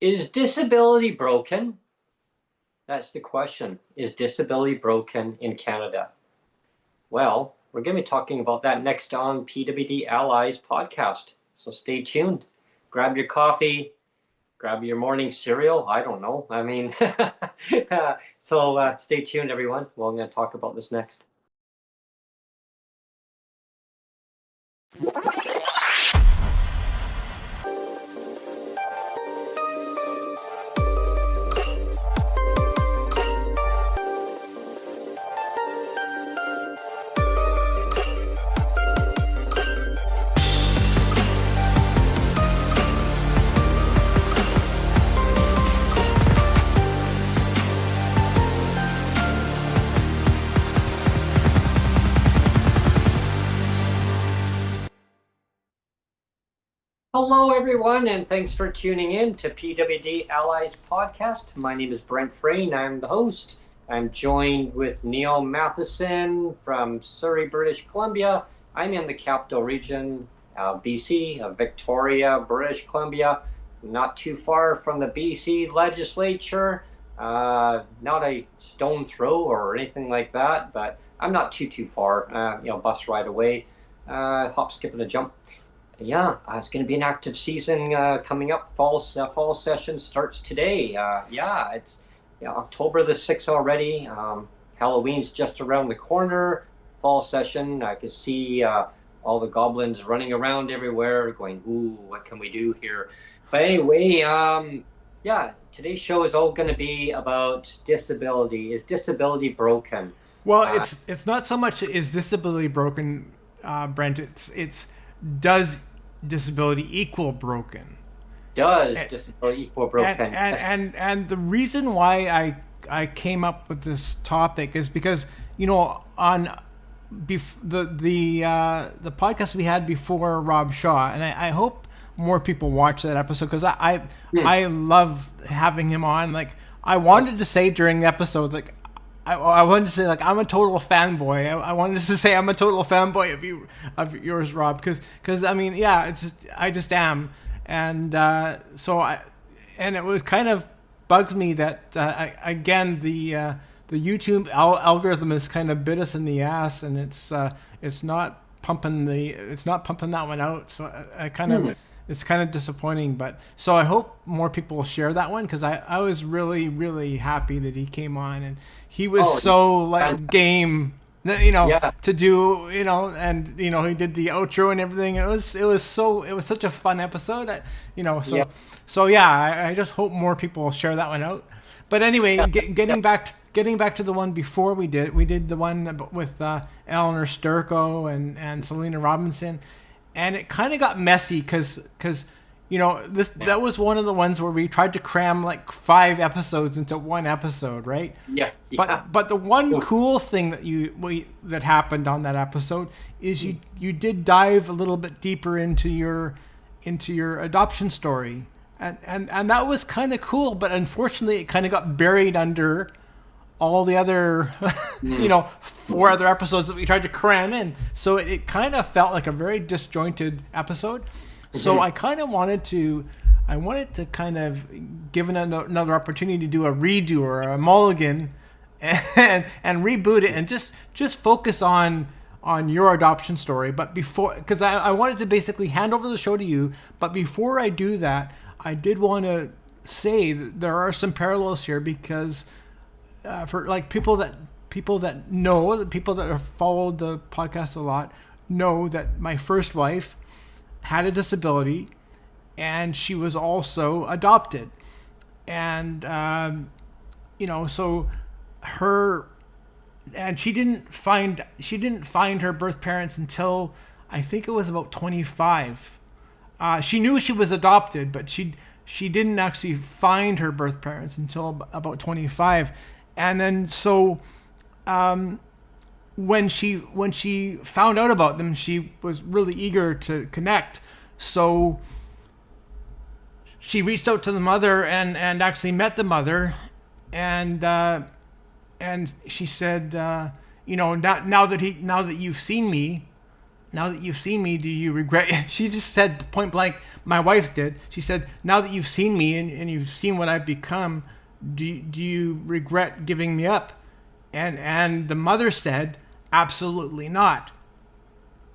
Is disability broken? That's the question. Is disability broken in Canada? Well, we're going to be talking about that next on PWD Allies podcast. So stay tuned. Grab your coffee, grab your morning cereal. I don't know. I mean, so stay tuned, everyone. Well, I'm going to talk about this next. Hello, everyone, and thanks for tuning in to PWD Allies podcast. My name is Brent Frain. I'm the host. I'm joined with Neil Matheson from Surrey, British Columbia. I'm in the capital region, BC, Victoria, British Columbia, not too far from the BC legislature. Not a stone throw or anything like that, but I'm not too far. Bus ride away, hop, skip, and a jump. Yeah, it's going to be an active season coming up. Fall session starts today. It's October the 6th already. Halloween's just around the corner. Fall session, I can see all the goblins running around everywhere going, ooh, what can we do here? But anyway, today's show is all going to be about disability. Is disability broken? Well, it's not so much is disability broken, Brent. It's does disability equal broken? Does disability equal broken? And the reason why I came up with this topic is because on the podcast we had before Rob Shaw, and I hope more people watch that episode because I love having him on. Like I wanted to say during the episode, like I wanted to say, like, I'm a total fanboy. I wanted to say I'm a total fanboy of yours, Rob, because I mean, yeah, I just am, and and it was kind of bugs me that again the YouTube algorithm has kind of bit us in the ass, and it's not pumping that one out. So I kind of. It's kind of disappointing, but so I hope more people will share that one because I was really, really happy that he came on and he was game, to do, and he did the outro and everything. It was such a fun episode that, I just hope more people will share that one out. But anyway, getting back to the one before we did the one with Eleanor Sturko and Selena Robinson. And it kind of got messy because that was one of the ones where we tried to cram like 5 episodes into one episode, right? Yeah. But the one cool thing that happened on that episode is you did dive a little bit deeper into your adoption story, and that was kind of cool. But unfortunately, it kind of got buried under all the other 4 other episodes that we tried to cram in, so it kind of felt like a very disjointed episode. So I kind of wanted to kind of give it another opportunity to do a redo or a mulligan and reboot it and just focus on your adoption story. But before, because I wanted to basically hand over the show to you, but before I do that, I did want to say that there are some parallels here because for like people that know, the people that have followed the podcast a lot know that my first wife had a disability and she was also adopted, and so she didn't find her birth parents until I think it was about 25. She knew she was adopted, but she didn't actually find her birth parents until about 25. And then so when she found out about them, she was really eager to connect. So she reached out to the mother and actually met the mother, and she said, now that you've seen me, now that you've seen me, do you regret? She just said point blank, my wife did. She said, now that you've seen me and you've seen what I've become, do you regret giving me up? And the mother said, absolutely not.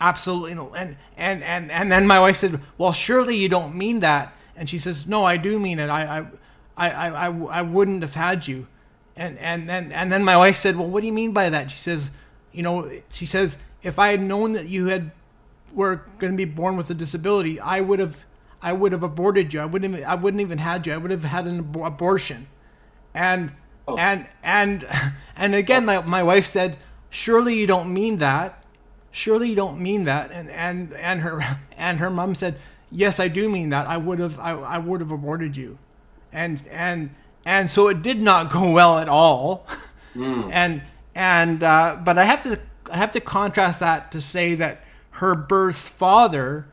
Absolutely no. And then my wife said, well, surely you don't mean that. And she says, no, I do mean it. I wouldn't have had you. And then my wife said, well, what do you mean by that? She says, if I had known that you were going to be born with a disability, I would have aborted you. I wouldn't even had you. I would have had an abortion. And again, my wife said, surely you don't mean that. Surely you don't mean that. And her mom said, yes, I do mean that. I would have aborted you. And so it did not go well at all. But I have to contrast that to say that her birth father,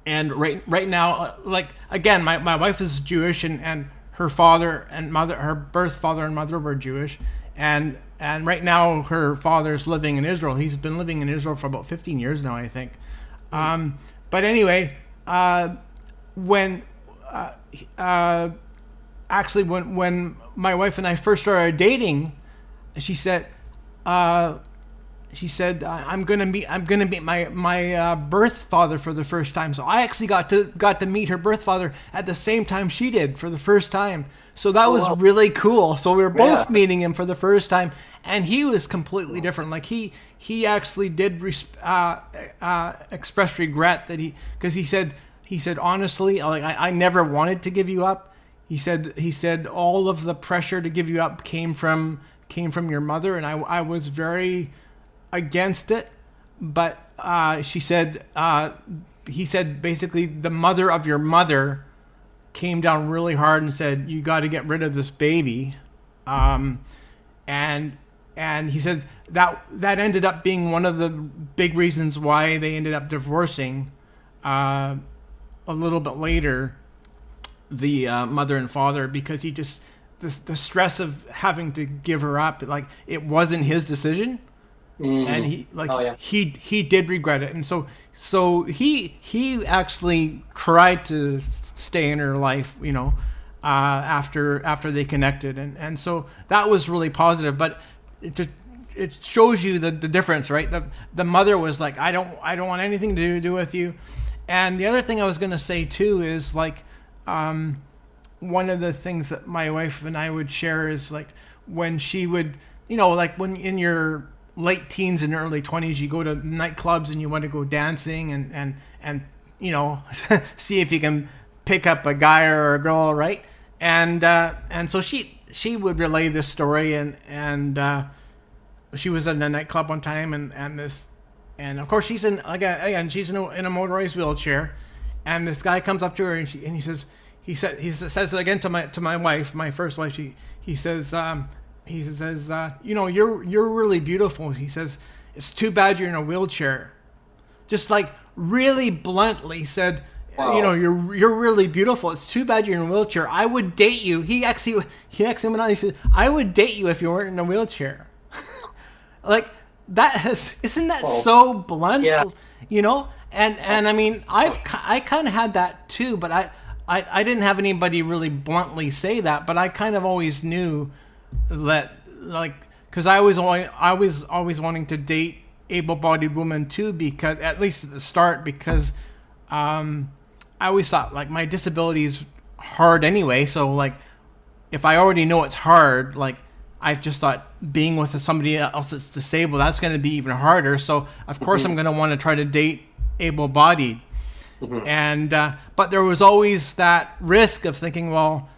and right now, like again, my wife is Jewish, and her father and mother, her birth father and mother were Jewish, and right now her father's living in Israel. He's been living in Israel for about 15 years now, I think. But anyway, when my wife and I first started dating, she said, I'm gonna meet my birth father for the first time. So I actually got to meet her birth father at the same time she did for the first time. So that was really cool. So we were both meeting him for the first time, and he was completely different. Like he actually did express regret that because he said honestly, like I never wanted to give you up. He said all of the pressure to give you up came from your mother, and I was very against it, but he said basically the mother of your mother came down really hard and said, you got to get rid of this baby, and he said that ended up being one of the big reasons why they ended up divorcing a little bit later, the mother and father, because he just the stress of having to give her up, like it wasn't his decision. And he did regret it, and so he actually tried to stay in her life, after they connected, and so that was really positive. But it shows you the difference, right? The mother was like, I don't want anything to do with you. And the other thing I was going to say too is like, one of the things that my wife and I would share is like when she would, like when in your late teens and early 20s, you go to nightclubs and you want to go dancing and see if you can pick up a guy or a girl, right? And so she would relay this story, and she was in a nightclub one time, and of course she's in in a motorized wheelchair, and this guy comes up to her and he says again to my wife, my first wife, he says, you're really beautiful. He says, it's too bad you're in a wheelchair. Just like really bluntly said, wow. You're really beautiful. It's too bad you're in a wheelchair. I would date you. He actually went on. He said, I would date you if you weren't in a wheelchair. Like isn't that so blunt? Yeah. And I mean, I kind of had that too, but I didn't have anybody really bluntly say that, but I kind of always knew that, like, because I was always wanting to date able-bodied women too, because at least at the start, because I always thought like my disability is hard anyway, so like if I already know it's hard, like I just thought being with somebody else that's disabled, that's going to be even harder. So of course I'm going to want to try to date able-bodied. And but there was always that risk of thinking, well,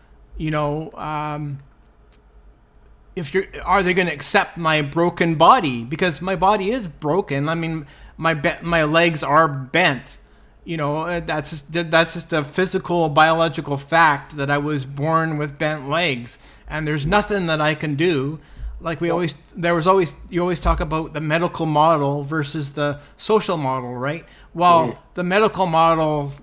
are they going to accept my broken body? Because my body is broken. I mean, my legs are bent. That's just a physical, biological fact that I was born with bent legs, and there's nothing that I can do. Like you always talk about the medical model versus the social model, right? Well, the medical model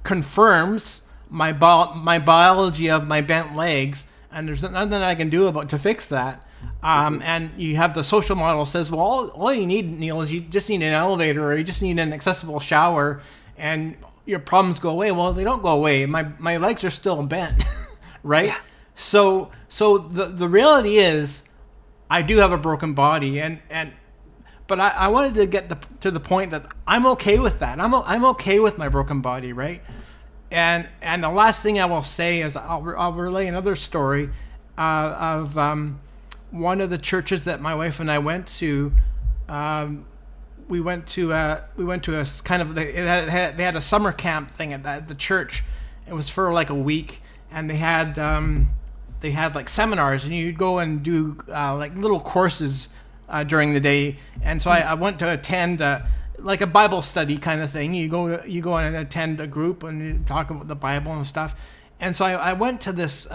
confirms my biology of my bent legs, and there's nothing I can do to fix that. And you have the social model says, well, all you need, Neil, is you just need an elevator, or you just need an accessible shower, and your problems go away. Well, they don't go away. My legs are still bent, right? Yeah. So the reality is, I do have a broken body, but I wanted to get to the point that I'm okay with that. I'm okay with my broken body, right? And the last thing I will say is I'll relay another story of one of the churches that my wife and I went to. We went to a kind of they had a summer camp thing at the church. It was for like a week, and they had like seminars, and you'd go and do like little courses during the day. And so I went to attend like a Bible study kind of thing. You go and attend a group and you talk about the Bible and stuff. And so I went to this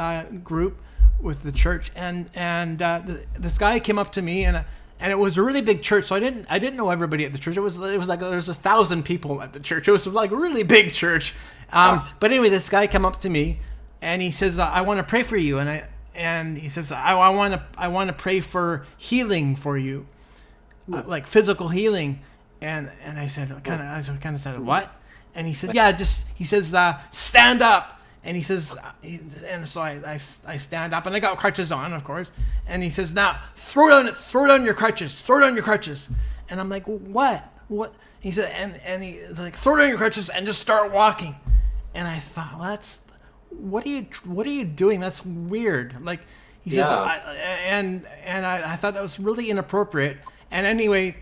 group with the church, and this guy came up to me, and it was a really big church. So I didn't know everybody at the church. It was like there was 1,000 people at the church. It was like a really big church. But anyway, this guy came up to me, and he says, "I want to pray for you." And he says, "I want to pray for healing for you, like physical healing." And I said, kind of said, "What?" And he says, "Yeah, he says, stand up." And he says, and so I stand up, and I got crutches on, of course. And he says, "Now throw down your crutches, And I'm like, "What?" He said, and he's like, "Throw down your crutches and just start walking." And I thought, well, what are you doing? That's weird. Like he says, and I thought that was really inappropriate. And anyway,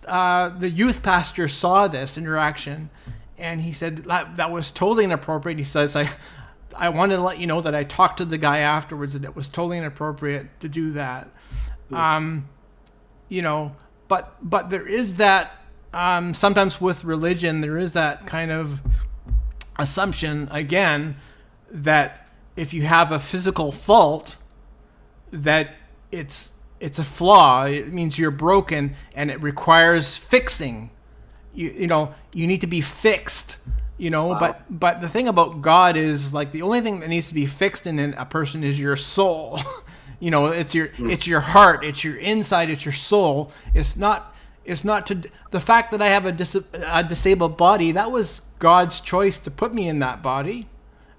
the youth pastor saw this interaction, and he said that was totally inappropriate. He says, I wanted to let you know that I talked to the guy afterwards, and it was totally inappropriate to do that. You know, but there is that sometimes with religion, there is that kind of assumption again that if you have a physical fault, that it's a flaw. It means you're broken, and it requires fixing. You know, you need to be fixed. You know, wow. But the thing about God is, like, the only thing that needs to be fixed in a person is your soul. You know, it's your heart, it's your inside, it's your soul. It's not the fact that I have a disabled body. That was God's choice to put me in that body,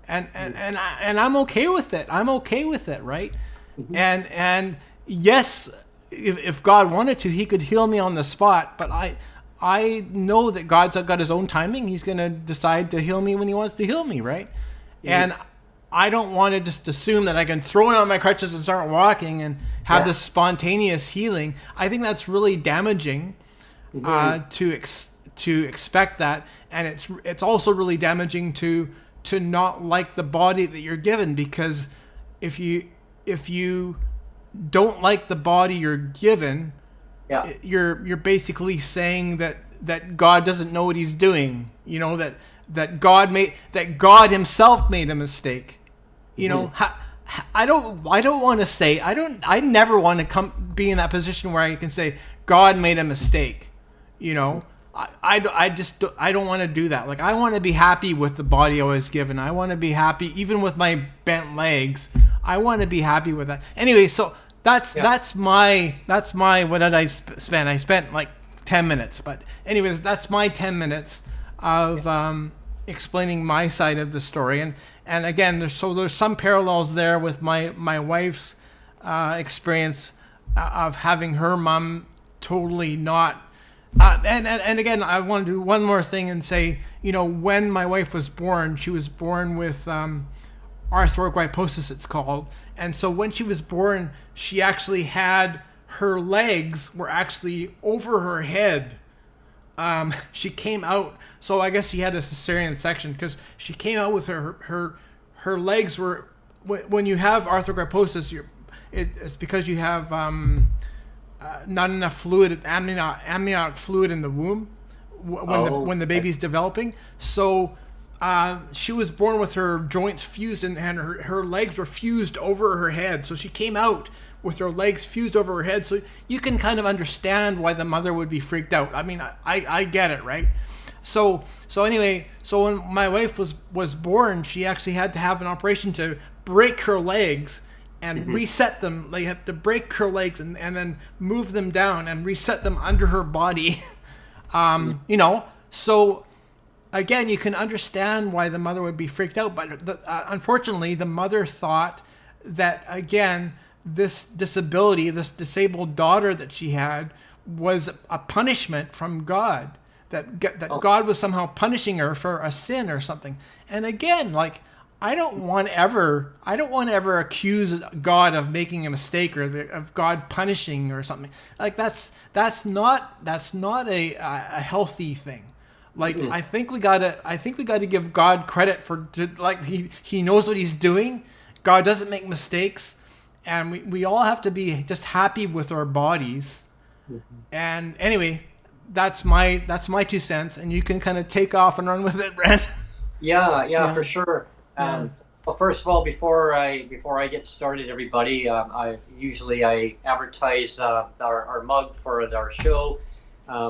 and I'm okay with it. I'm okay with it, right? Mm-hmm. And yes, if God wanted to, He could heal me on the spot. But I know that God's got His own timing. He's going to decide to heal me when He wants to heal me, right? Mm-hmm. And I don't want to just assume that I can throw on my crutches and start walking and have this spontaneous healing. I think that's really damaging to expect that, and it's also really damaging to not like the body that you're given, because if you don't like the body you're given, you're basically saying that God doesn't know what He's doing. You know, that God Himself made a mistake. You know, I don't want to say, I never want to be in that position where I can say God made a mistake. You know, I don't want to do that. Like, I want to be happy with the body I was given. I want to be happy even with my bent legs. I want to be happy with that. Anyway, so that's my what did I spend? I spent like 10 minutes, but anyways, that's my 10 minutes of explaining my side of the story. And again, there's some parallels there with my wife's experience of having her mom totally not. And again, I want to do one more thing and say, you know, when my wife was born, she was born with arthrogryposis, it's called. And so when she was born, she actually had, her legs were actually over her head. She came out, so I guess she had a cesarean section, because she came out with her legs were, when you have arthrogryposis, it's because you have not enough fluid, amniotic fluid in the womb when the baby's developing. So she was born with her joints fused, and her legs were fused over her head. So she came out with her legs fused over her head. So you can kind of understand why the mother would be freaked out. I mean, I get it, right? So anyway, so when my wife was born, she actually had to have an operation to break her legs and reset them. Like you have to break her legs and then move them down and reset them under her body. You know, so again, you can understand why the mother would be freaked out. But unfortunately, the mother thought that, again, this disability, this disabled daughter that she had, was a punishment from God. That God was somehow punishing her for a sin or something. And again, like, I don't want to ever accuse God of making a mistake or of God punishing or something. Like that's not a healthy thing. Like I think we gotta give God credit for like he knows what he's doing. God doesn't make mistakes, and we all have to be just happy with our bodies. And anyway, that's my 2 cents, and you can kind of take off and run with it, Brent. Yeah, for sure. Well, first of all, before I get started, everybody, I advertise our mug for our show.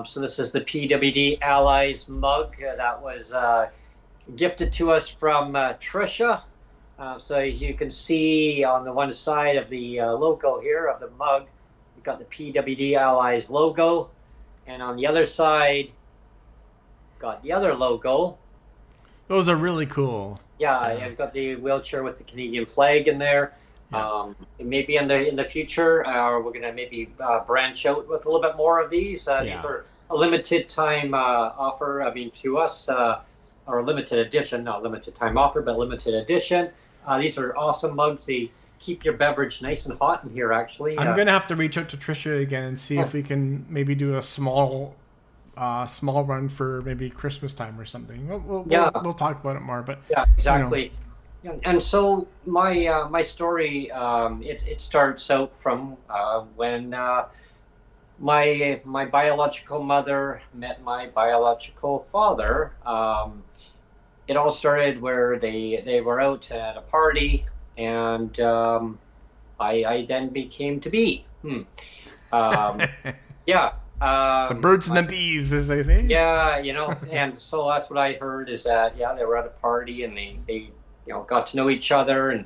So this is the PWD Allies mug that was gifted to us from Trisha. So as you can see on the one side of the logo here of the mug, we've got the PWD Allies logo, and on the other side, got the other logo. Those are really cool. Yeah, I've got the wheelchair with the Canadian flag in there. Yeah. Maybe in the future, we're gonna maybe branch out with a little bit more of these. These are a limited time offer. I mean, to us, or limited edition, not limited time offer, but limited edition. These are awesome mugs. They keep your beverage nice and hot in here. Actually, I'm gonna have to reach out to Trisha again and see if we can maybe do a small run for maybe Christmas time or something. We'll talk about it more, but yeah, exactly. You know. And so my story it starts out from when my biological mother met my biological father. It all started where they were out at a party, and I then became to be. Yeah. The birds and the bees, as they say. Yeah, you know, and so that's what I heard is that they were at a party and they got to know each other, and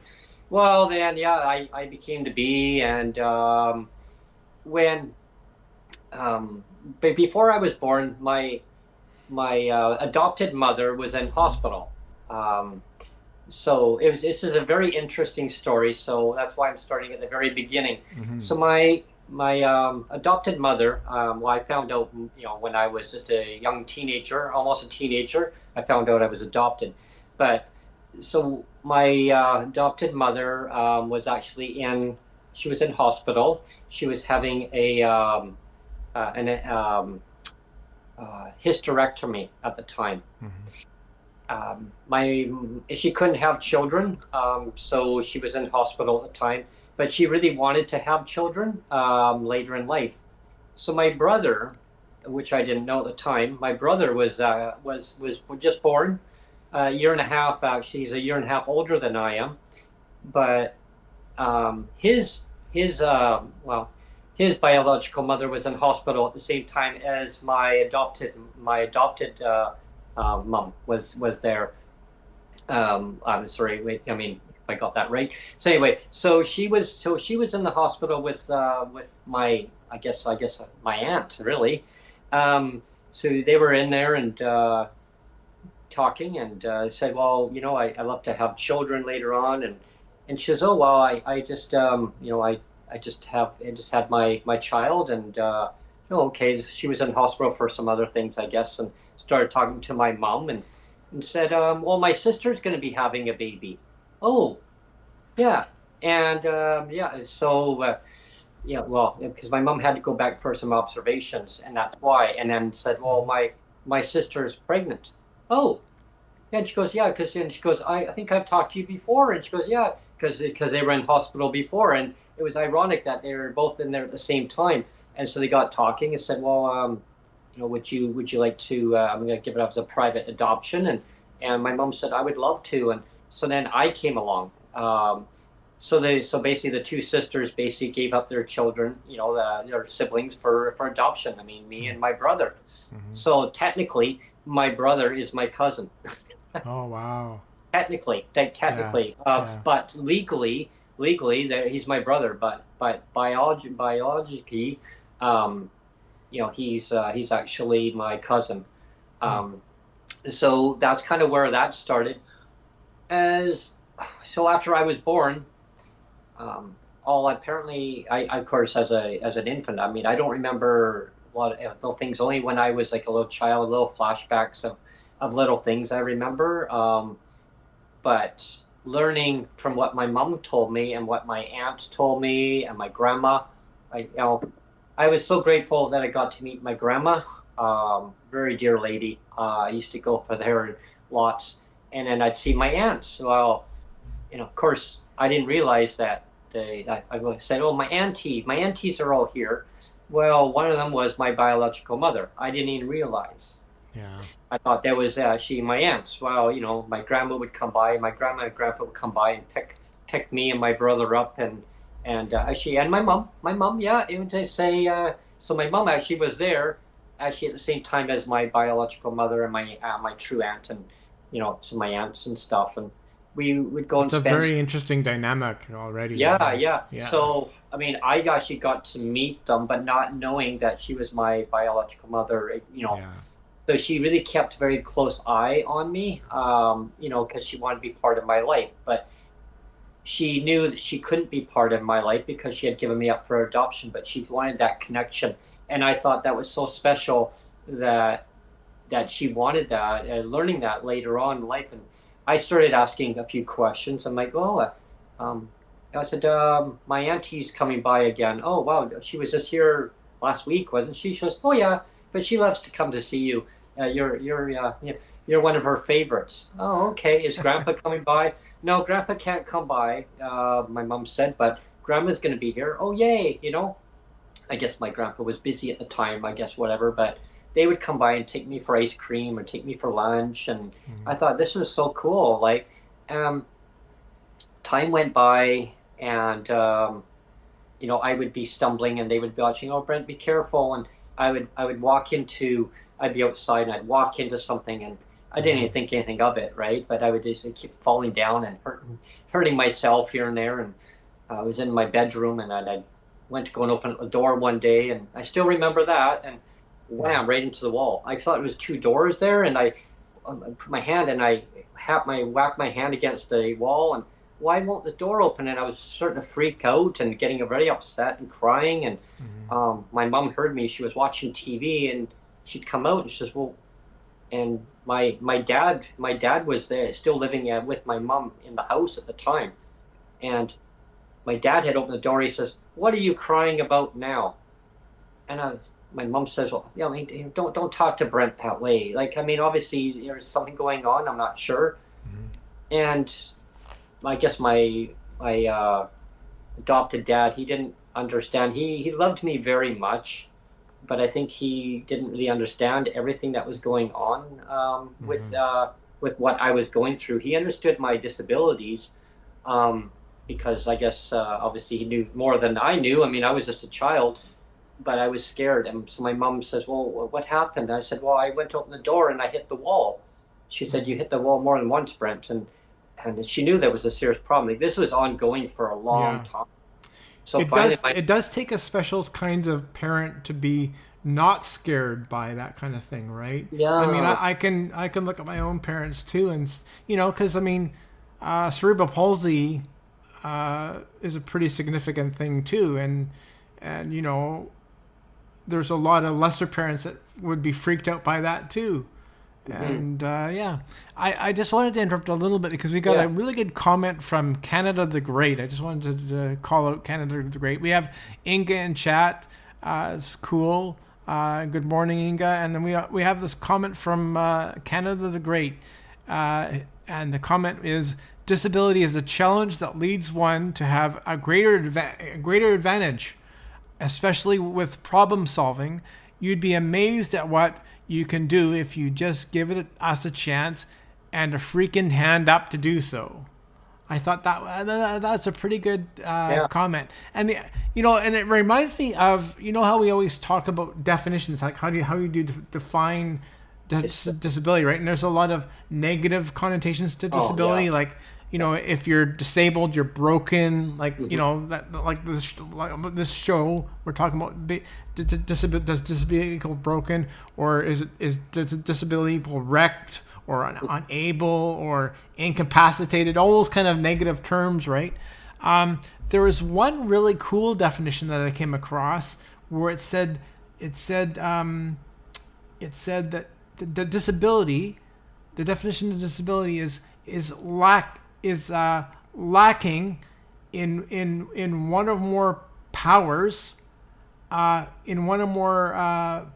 well then I became to be, and when but before I was born, my adopted mother was in hospital. So this is a very interesting story. So that's why I'm starting at the very beginning. So my adopted mother, I found out, when I was just a young teenager, almost a teenager, I found out I was adopted. But so my adopted mother was actually she was in hospital. She was having a hysterectomy at the time. She couldn't have children, so she was in hospital at the time. But she really wanted to have children later in life. So my brother, which I didn't know at the time, my brother was just born, a year and a half. Actually, he's a year and a half older than I am. But his biological mother was in hospital at the same time as my adopted mom was there. I'm sorry. Wait. I mean, I got that right. So anyway, so she was in the hospital with my I guess my aunt, really. So they were in there and talking, and said, well, I love to have children later on, and she says, oh well, I just I just had my child, and okay. She was in hospital for some other things, I guess, and started talking to my mom and said, well, my sister's going to be having a baby. Oh, yeah. And so well, because my mom had to go back for some observations, and that's why. And then said, well, my sister's pregnant. Oh, and she goes, yeah, because she goes, I think I've talked to you before, and she goes, yeah, because they were in hospital before, and it was ironic that they were both in there at the same time, and so they got talking and said, well, would you like to? I'm going to give it up as a private adoption, and my mom said I would love to, and so then I came along. So basically the two sisters basically gave up their children, their siblings for adoption. I mean, me and my brother. So technically, my brother is my cousin. Oh wow. Technically, but legally legally, he's my brother, but biologically, he's actually my cousin. So that's kind of where that started. So after I was born, all apparently, I of course as an infant, I mean, I don't remember a lot of little things. Only when I was like a little child, little flashbacks of little things I remember. But learning from what my mom told me and what my aunts told me and my grandma, I was so grateful that I got to meet my grandma. Very dear lady. I used to go for there lots, and then I'd see my aunts. Well, of course, I didn't realize that I said, "Oh, my aunties are all here." Well, one of them was my biological mother. I didn't even realize. Yeah. I thought that was my aunts. Well, my grandma would come by, my grandma and grandpa would come by and pick me and my brother up, and actually, and my mom, yeah, it would say. So my mom actually was there, actually at the same time as my biological mother and my true aunt, and some of my aunts and stuff, and we would go It's and a spend. very interesting dynamic already. Yeah. Yeah. So, I mean, I actually got to meet them, but not knowing that she was my biological mother, Yeah. So she really kept a very close eye on me, because she wanted to be part of my life. But she knew that she couldn't be part of my life because she had given me up for adoption, but she wanted that connection. And I thought that was so special that she wanted that, learning that later on in life. And I started asking a few questions. I'm like, I said, my auntie's coming by again. Oh, wow, she was just here last week, wasn't she? She goes, oh yeah, but she loves to come to see you. You're one of her favorites. Oh, okay. Is Grandpa coming by? No, Grandpa can't come by. My mom said, but Grandma's going to be here. Oh, yay! I guess my grandpa was busy at the time. I guess whatever, but they would come by and take me for ice cream or take me for lunch, and I thought this was so cool. Like, time went by, and I would be stumbling, and they would be watching. Oh, Brent, be careful! And I would walk into. I'd be outside, and I'd walk into something, and I didn't even think anything of it, right? But I would just keep falling down and hurting myself here and there. And I was in my bedroom, and I went to go and open the door one day, and I still remember that, and wham, right into the wall. I thought it was two doors there, and I put my hand, and I whacked my hand against the wall, and why won't the door open? And I was starting to freak out and getting very upset and crying. And my mom heard me. She was watching TV, and she'd come out, and she says, well, and my dad was there, still living with my mom in the house at the time. And my dad had opened the door. He says, what are you crying about now? And my mom says, well, don't talk to Brent that way. Like, I mean, obviously there's something going on. I'm not sure. And I guess my adopted dad, he didn't understand. He loved me very much, but I think he didn't really understand everything that was going on with what I was going through. He understood my disabilities because I guess obviously he knew more than I knew. I mean, I was just a child, but I was scared. And so my mom says, well, what happened? And I said, well, I went to open the door and I hit the wall. She said, you hit the wall more than once, Brent. And she knew there was a serious problem. Like, this was ongoing for a long time. So it does take a special kind of parent to be not scared by that kind of thing, right? Yeah. I mean, I can look at my own parents too, and because I mean, cerebral palsy is a pretty significant thing too, and there's a lot of lesser parents that would be freaked out by that too. And I just wanted to interrupt a little bit because we got a really good comment from Canada the Great. I just wanted to call out Canada the Great. We have Inga in chat. It's cool. Good morning, Inga. And then we have this comment from Canada the Great. And the comment is, disability is a challenge that leads one to have a greater advantage, especially with problem solving. You'd be amazed at what you can do if you just give us a chance and a freaking hand up to do so. I thought that's a pretty good comment, and and it reminds me of how we always talk about definitions, like how you define disability, right? And there's a lot of negative connotations to disability, like if you're disabled, you're broken. Like, Mm-hmm. that, like this show we're talking about, does disability equal broken, or does disability equal wrecked, or unable, or incapacitated? All those kind of negative terms, right? There was one really cool definition that I came across where it said that the disability, the definition of disability is lacking in one or more powers, in one or more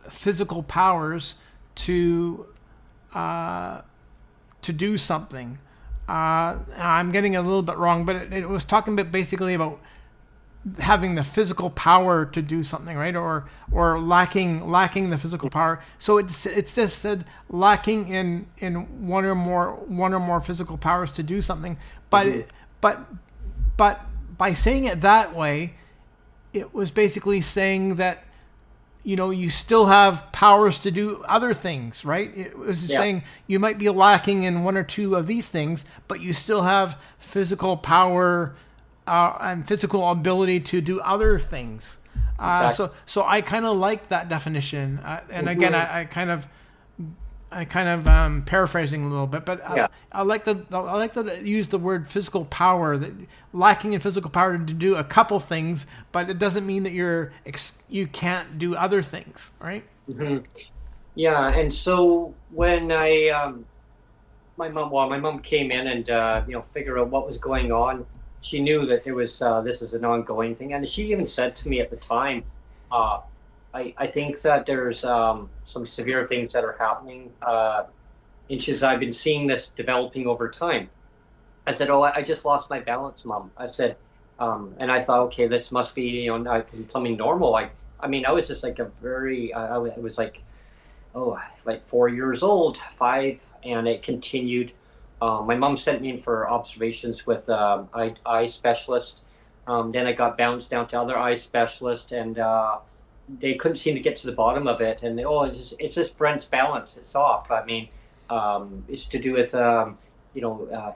physical powers to do something. I'm getting a little bit wrong, but it was talking about basically about having the physical power to do something, right? Or lacking the physical power. So it's just said lacking in one or more physical powers to do something. But Mm-hmm. but by saying it that way, it was basically saying that you still have powers to do other things, right? It was Yeah. saying you might be lacking in one or two of these things, but you still have physical power and physical ability to do other things. Exactly. So I kind of like that definition. And again, Mm-hmm. I kind of paraphrasing a little bit, but Yeah. I like that it used the word physical power, that lacking in physical power to do a couple things, but it doesn't mean that you can't do other things, right? Mm-hmm. Yeah. And so when my mom came in and figured out what was going on. She knew that it was this is an ongoing thing, and she even said to me at the time, uh, I think that there's some severe things that are happening. And she's I've been seeing this developing over time. I said, "Oh, I just lost my balance, Mom." I said, and I thought, okay, this must be something normal. I mean, I was just like a very I was like, oh, like 4 years old, five, and it continued. My mom sent me in for observations with eye specialist. Then I got bounced down to other eye specialist, and they couldn't seem to get to the bottom of it. And it's just Brent's balance. It's off. I mean, it's to do with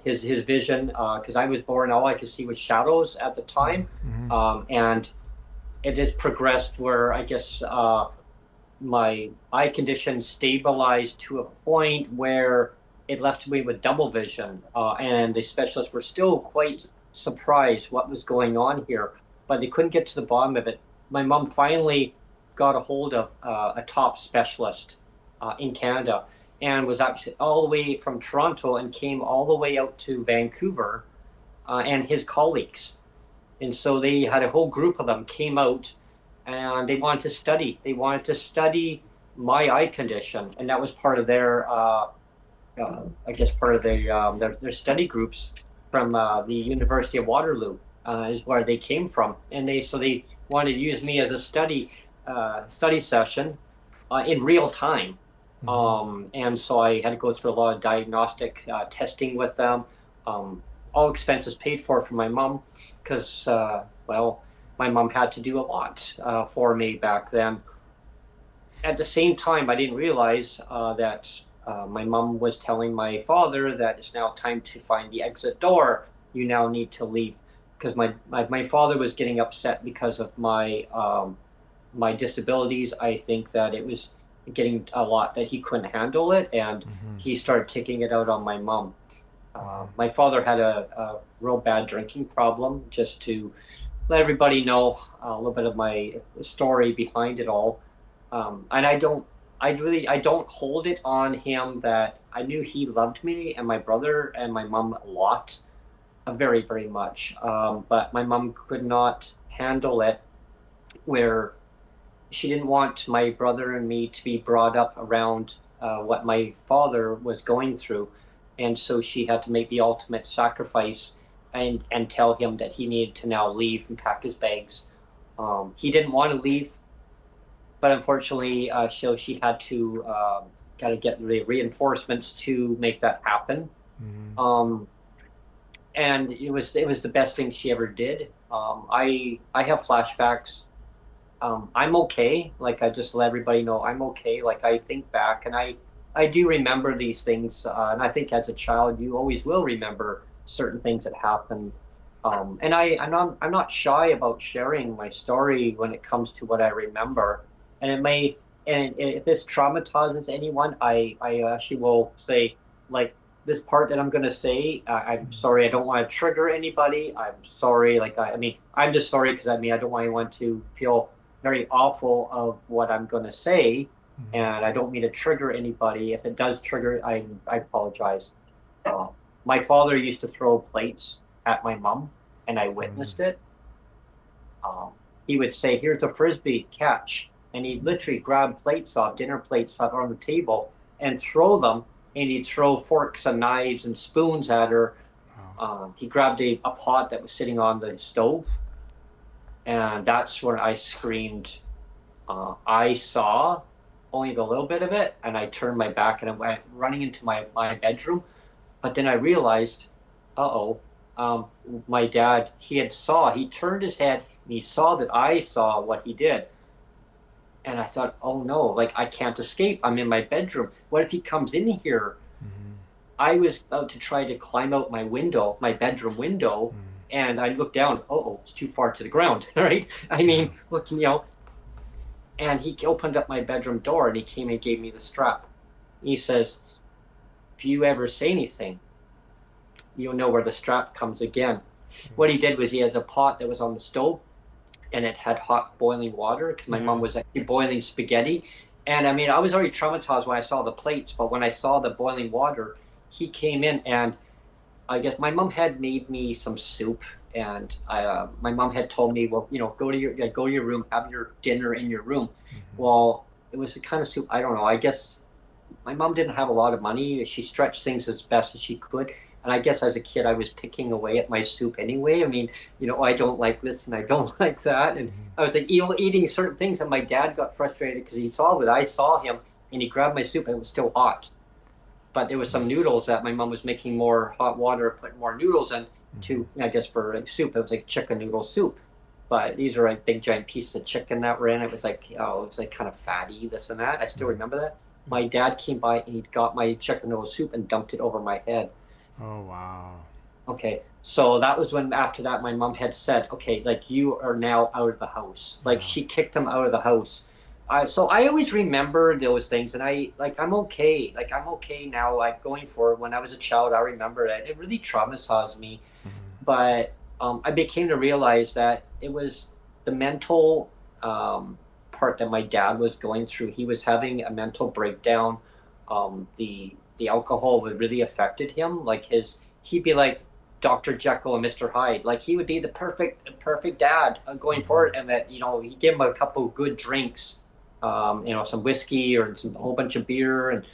his vision. Because I was born, all I could see was shadows at the time, Mm-hmm. and it has progressed where I guess my eye condition stabilized to a point where it left me with double vision, and the specialists were still quite surprised what was going on here, but they couldn't get to the bottom of it. My mom finally got a hold of a top specialist in Canada, and was actually all the way from Toronto and came all the way out to Vancouver, and his colleagues. And so they had a whole group of them came out, and they wanted to study. They wanted to study my eye condition, and that was part of their, I guess, part of their study groups from the University of Waterloo, is where they came from, and they wanted to use me as a study session in real time. Mm-hmm. And so I had to go through a lot of diagnostic testing with them. All expenses paid for my mom, because well, my mom had to do a lot for me back then. At the same time, I didn't realize that my mom was telling my father that it's now time to find the exit door. You now need to leave, because my father was getting upset because of my disabilities. I think that it was getting a lot that he couldn't handle it, and Mm-hmm. he started taking it out on my mom. My father had a real bad drinking problem. Just to let everybody know a little bit of my story behind it all. And I don't hold it on him that I knew he loved me and my brother and my mom a lot, very, very much. But my mom could not handle it, where she didn't want my brother and me to be brought up around what my father was going through. And so she had to make the ultimate sacrifice and tell him that he needed to now leave and pack his bags. He didn't want to leave, but unfortunately, she had to kind of get the reinforcements to make that happen. Mm-hmm. Um, and it was the best thing she ever did. I have flashbacks. I'm okay. Like, I just let everybody know I'm okay. Like, I think back and I do remember these things, and I think as a child you always will remember certain things that happened. And I'm not shy about sharing my story when it comes to what I remember. And it may, and if this traumatizes anyone, I actually will say, like, this part that I'm going to say, I'm sorry, I don't want to trigger anybody. I'm sorry. Like, I mean, I'm just sorry because I don't want anyone to feel very awful of what I'm going to say. And I don't mean to trigger anybody. If it does trigger, I apologize. Uh, my father used to throw plates at my mom, and I witnessed it. Um, he would say, "Here's a frisbee, catch," and he'd literally grab plates off dinner plates off on the table and throw them. And he'd throw forks and knives and spoons at her. He grabbed a pot that was sitting on the stove, and that's when I screamed. I saw only a little bit of it, and I turned my back and I went running into my bedroom. But then I realized, uh-oh, my dad, he turned his head and he saw that I saw what he did. And I thought, oh no, like I can't escape. I'm in my bedroom. What if he comes in here? I was about to try to climb out my window, my bedroom window, and I looked down, oh, it's too far to the ground, right? I mean, look, and he opened up my bedroom door and he came and gave me the strap. He says, if you ever say anything, you'll know where the strap comes again. What he did was he has a pot that was on the stove and it had hot boiling water because my mom was actually boiling spaghetti. And I mean, I was already traumatized when I saw the plates, but when I saw the boiling water, he came in and I guess my mom had made me some soup, and my mom had told me, well, go to your room, have your dinner in your room. Well, it was the kind of soup, I don't know. I guess my mom didn't have a lot of money. She stretched things as best as she could. And I guess as a kid, I was picking away at my soup anyway. I mean, I don't like this and I don't like that. And I was like, eating certain things. And my dad got frustrated because he saw it. I saw him and he grabbed my soup and it was still hot. But there was some noodles that my mom was making more hot water, put more noodles in I guess for like soup. It was like chicken noodle soup. But these were like big giant pieces of chicken that were in it. It was like, it was like kind of fatty, this and that. I still remember that. My dad came by and he got my chicken noodle soup and dumped it over my head. Oh, wow. Okay, so that was when after that my mom had said, okay, like you are now out of the house. Like she kicked him out of the house. So I always remember those things, and I'm okay. Like I'm okay now. Like going forward, when I was a child, I remember that it really traumatized me. But I became to realize that it was the mental part that my dad was going through. He was having a mental breakdown. The alcohol would really affected him. Like he'd be like Dr. Jekyll and Mr. Hyde. Like he would be the perfect dad going forward, and that he'd give him a couple of good drinks, some whiskey or a whole bunch of beer, and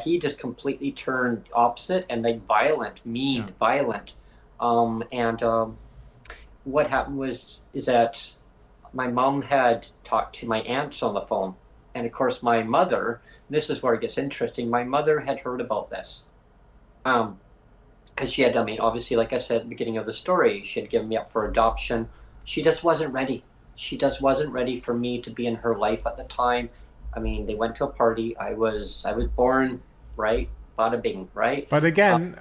he just completely turned opposite and like violent, mean, violent. What happened is that my mom had talked to my aunts on the phone, and of course my mother. This is where it gets interesting. My mother had heard about this, because she had. I mean, obviously, like I said at the beginning of the story, she had given me up for adoption. She just wasn't ready. She just wasn't ready for me to be in her life at the time. I mean, they went to a party. I was born, right? Bada bing, right? But again,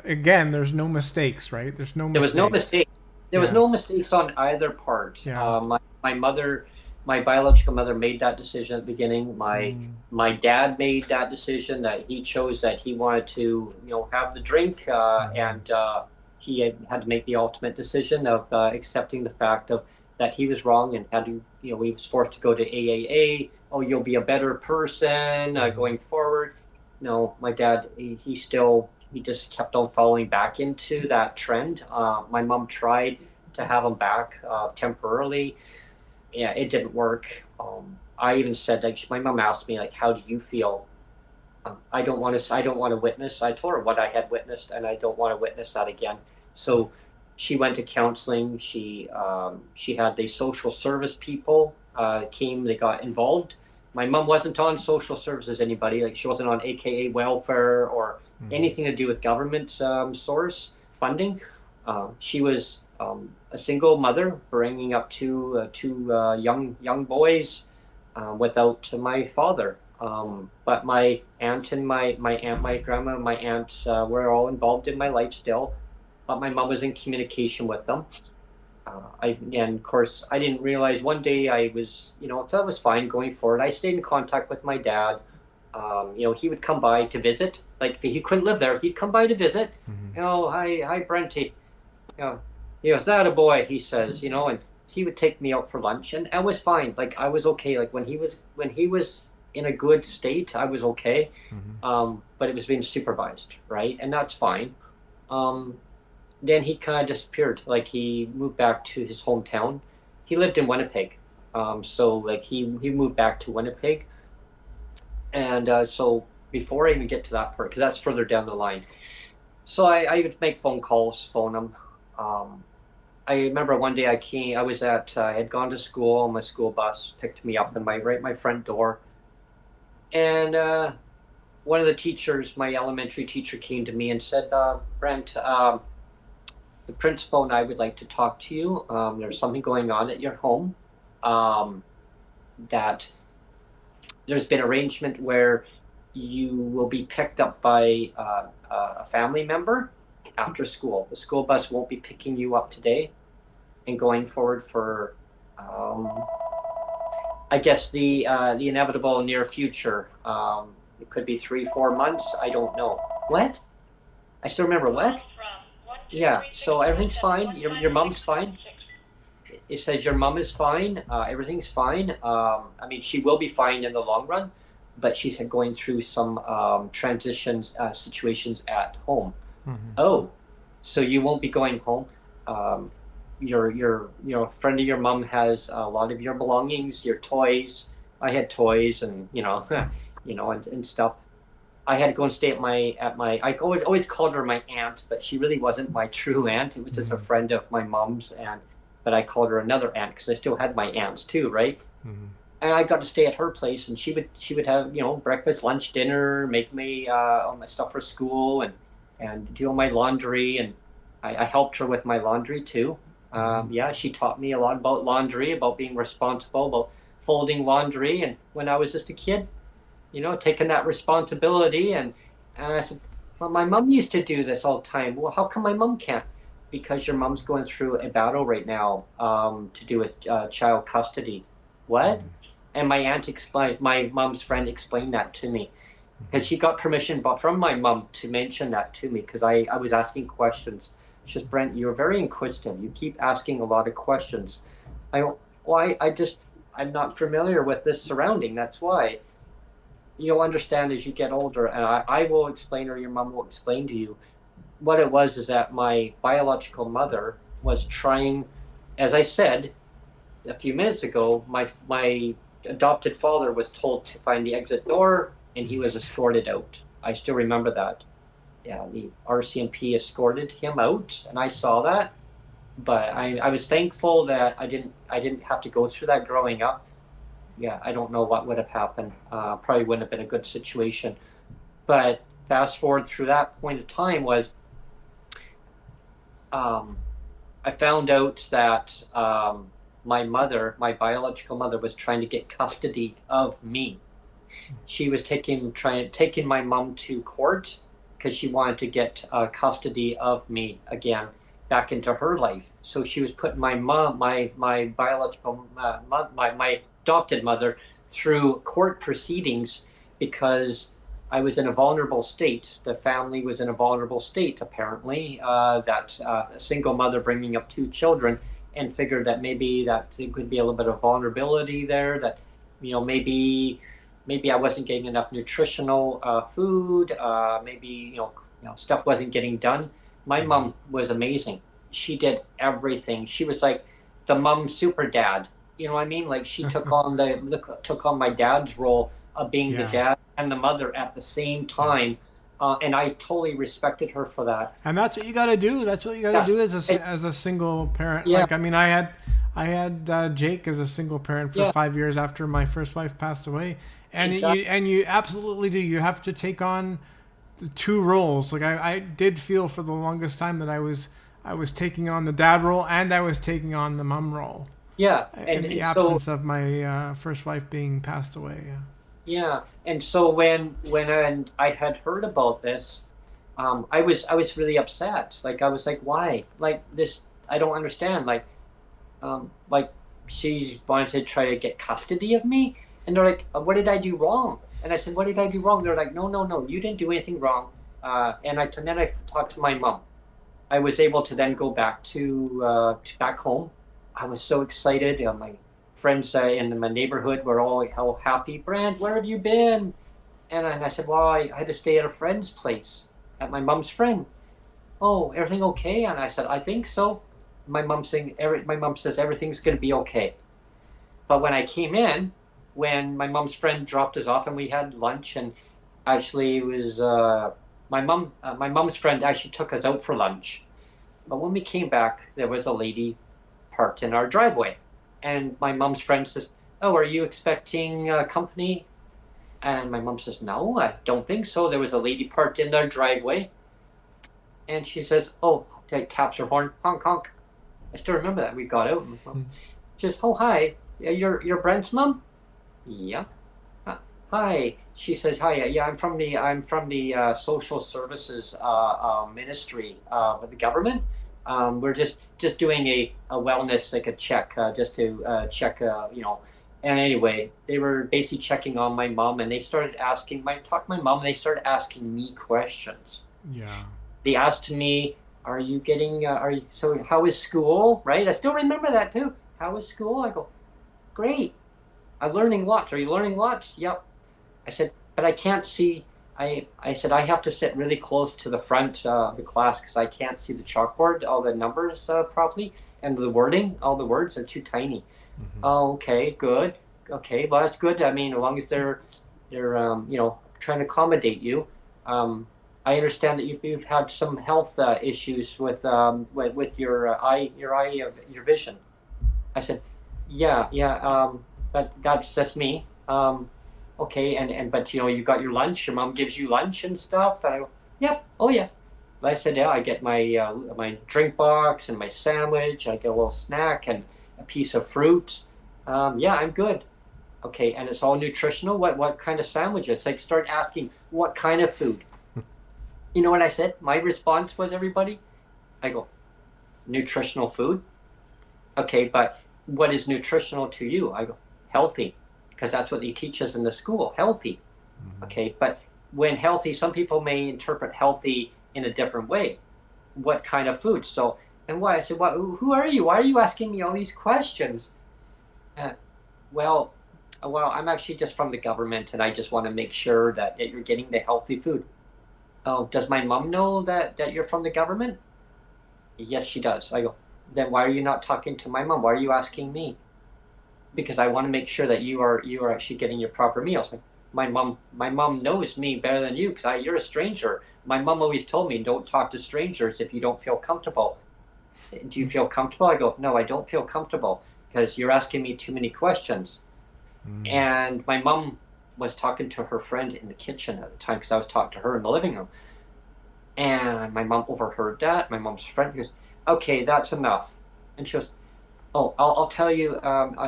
there's no mistakes, right? There's no mistakes. There was no mistake. There was no mistakes on either part. Yeah. My mother, my biological mother, made that decision at the beginning. My dad made that decision that he chose that he wanted to, have the drink, and he had to make the ultimate decision of accepting the fact of that he was wrong and had to, he was forced to go to AAA. Oh, you'll be a better person going forward. No, my dad, he just kept on falling back into that trend. My mom tried to have him back temporarily. Yeah, it didn't work. I even said, like, my mom asked me, like, how do you feel? I don't want to witness. I told her what I had witnessed, and I don't want to witness that again. So she went to counseling. She had the social service people came. They got involved. My mom wasn't on social services, anybody. Like she wasn't on AKA welfare or anything to do with government source funding. She was a single mother bringing up two young boys without my father. But my aunt and my grandma and my aunt were all involved in my life still. but my mom was in communication with them. And of course, I didn't realize one day I was, so that was fine going forward. I stayed in contact with my dad. He would come by to visit. Like he couldn't live there, he'd come by to visit. Hi, Brenty. He goes, that a boy, he says, and he would take me out for lunch, and I was fine. Like I was okay. Like when he was in a good state, I was okay. But it was being supervised, right? And that's fine. Then he kind of disappeared. Like he moved back to his hometown. He lived in Winnipeg. So like he moved back to Winnipeg. And so before I even get to that part, because that's further down the line. So I would make phone calls, phone him. I remember one day I had gone to school. My school bus picked me up in my front door. And one of the teachers, my elementary teacher, came to me and said, Brent, the principal and I would like to talk to you. There's something going on at your home, that there's been arrangement where you will be picked up by a family member after school. The school bus won't be picking you up today, and going forward for, I guess the inevitable near future. It could be 3-4 months. I don't know. What? I still remember what? Yeah. So everything's fine. Your mom's fine. It says your mom is fine. Everything's fine. I mean, she will be fine in the long run, but she's going through some transition situations at home. Oh, so you won't be going home. Your friend of your mom has a lot of your belongings, your toys. I had toys and and stuff. I had to go and stay at my I always called her my aunt, but she really wasn't my true aunt. It was just a friend of my mom's, but I called her another aunt because I still had my aunts too, right? And I got to stay at her place, and she would have breakfast, lunch, dinner, make me all my stuff for school, and do all my laundry, and I helped her with my laundry too. Yeah, she taught me a lot about laundry, about being responsible, about folding laundry, and when I was just a kid, taking that responsibility. And I said, well, my mom used to do this all the time. Well, how come my mom can't? Because your mom's going through a battle right now to do with child custody. What? And my aunt explained, my mom's friend explained that to me. Because she got permission from my mom to mention that to me, because I was asking questions. She says, Brent, you're very inquisitive. You keep asking a lot of questions. I'm not familiar with this surrounding. That's why. You'll understand as you get older, and I will explain, or your mom will explain to you. What it was is that my biological mother was trying, as I said a few minutes ago, my adopted father was told to find the exit door, and he was escorted out. I still remember that. Yeah, the RCMP escorted him out, and I saw that. But I was thankful that I didn't have to go through that growing up. Yeah, I don't know what would have happened. Probably wouldn't have been a good situation. But fast forward through that point of time was, I found out that my biological mother, was trying to get custody of me. She was taking my mom to court because she wanted to get custody of me again back into her life. So she was putting my mom, my biological, my adopted mother, through court proceedings because I was in a vulnerable state. The family was in a vulnerable state, apparently, that a single mother bringing up 2 children, and figured that maybe that there could be a little bit of vulnerability there, that, maybe I wasn't getting enough nutritional food, maybe, stuff wasn't getting done. My mom was amazing. She did everything. She was like the mom super dad. You know what I mean? Like she took on my dad's role of being the dad and the mother at the same time, and I totally respected her for that. And that's what you got to do. That's what you got to do as a single parent. Yeah. Like I mean, I had Jake as a single parent for 5 years after my first wife passed away, and you absolutely do. You have to take on the 2 roles. Like I did feel for the longest time that I was taking on the dad role and I was taking on the mom role. Yeah, in the absence of my first wife being passed away. Yeah, and so when I had heard about this, I was really upset. Like I was like, why? Like this, I don't understand. Like she's wanted to try to get custody of me, and they're like, what did I do wrong? And I said, what did I do wrong? They're like, no, no, no, you didn't do anything wrong. And then I talked to my mom. I was able to then go back to back home. I was so excited. My friends in my neighborhood were all happy. Brent, where have you been? And I said, well, I had to stay at a friend's place, at my mom's friend. Oh, everything okay? And I said, I think so. My mom says everything's going to be okay. But when I came in, when my mom's friend dropped us off and we had lunch, and actually it was my mom's friend actually took us out for lunch. But when we came back, there was a lady parked in our driveway, and my mom's friend says, "Oh, are you expecting company?" And my mom says, "No, I don't think so." There was a lady parked in our driveway, and she says, "Oh," like taps her horn, honk honk. I still remember that. We got out. And she says, "Oh, hi, you're Brent's mom?" Yeah. Hi. She says, "Hi. Yeah, I'm from the social services ministry with the government. We're just doing a wellness, like a check, just to check, you know." And anyway, they were basically checking on my mom, and they started asking talked to my mom, and they started asking me questions. Yeah. They asked me, "Are you getting? So how is school?" Right? I still remember that too. How is school? I go, "Great. I'm learning lots. Are you learning lots?" Yep. I said, "But I can't see." I said, "I have to sit really close to the front of the class because I can't see the chalkboard, all the numbers properly, and the wording, all the words are too tiny." Mm-hmm. Oh, okay, good. Okay, well, that's good. I mean, as long as they're trying to accommodate you. I understand that you've had some health issues with your vision. I said, "Yeah, yeah, but that's me." Okay, and but you got your lunch. Your mom gives you lunch and stuff. And I go, "Yep, oh yeah." I said, "Yeah, I get my drink box and my sandwich. I get a little snack and a piece of fruit. Yeah, I'm good." Okay, and it's all nutritional. What kind of sandwiches? Like, start asking what kind of food. You know what I said? My response was, everybody. I go, nutritional food. Okay, but what is nutritional to you? I go, healthy, because that's what they teach us in the school, healthy. Mm-hmm. Okay, but when healthy, some people may interpret healthy in a different way. What kind of food? So, and why? I said, who are you? Why are you asking me all these questions? Uh, well, I'm actually just from the government, and I just want to make sure that you're getting the healthy food. Oh, does my mom know that you're from the government? Yes, she does. I go, then why are you not talking to my mom? Why are you asking me? Because I want to make sure that you are actually getting your proper meals. Like, my mom knows me better than you because you're a stranger. My mom always told me, don't talk to strangers if you don't feel comfortable. Do you feel comfortable? I go, no, I don't feel comfortable because you're asking me too many questions. Mm. And my mom was talking to her friend in the kitchen at the time because I was talking to her in the living room. And my mom overheard that. My mom's friend goes, "Okay, that's enough." And she goes, "Oh, I'll tell you."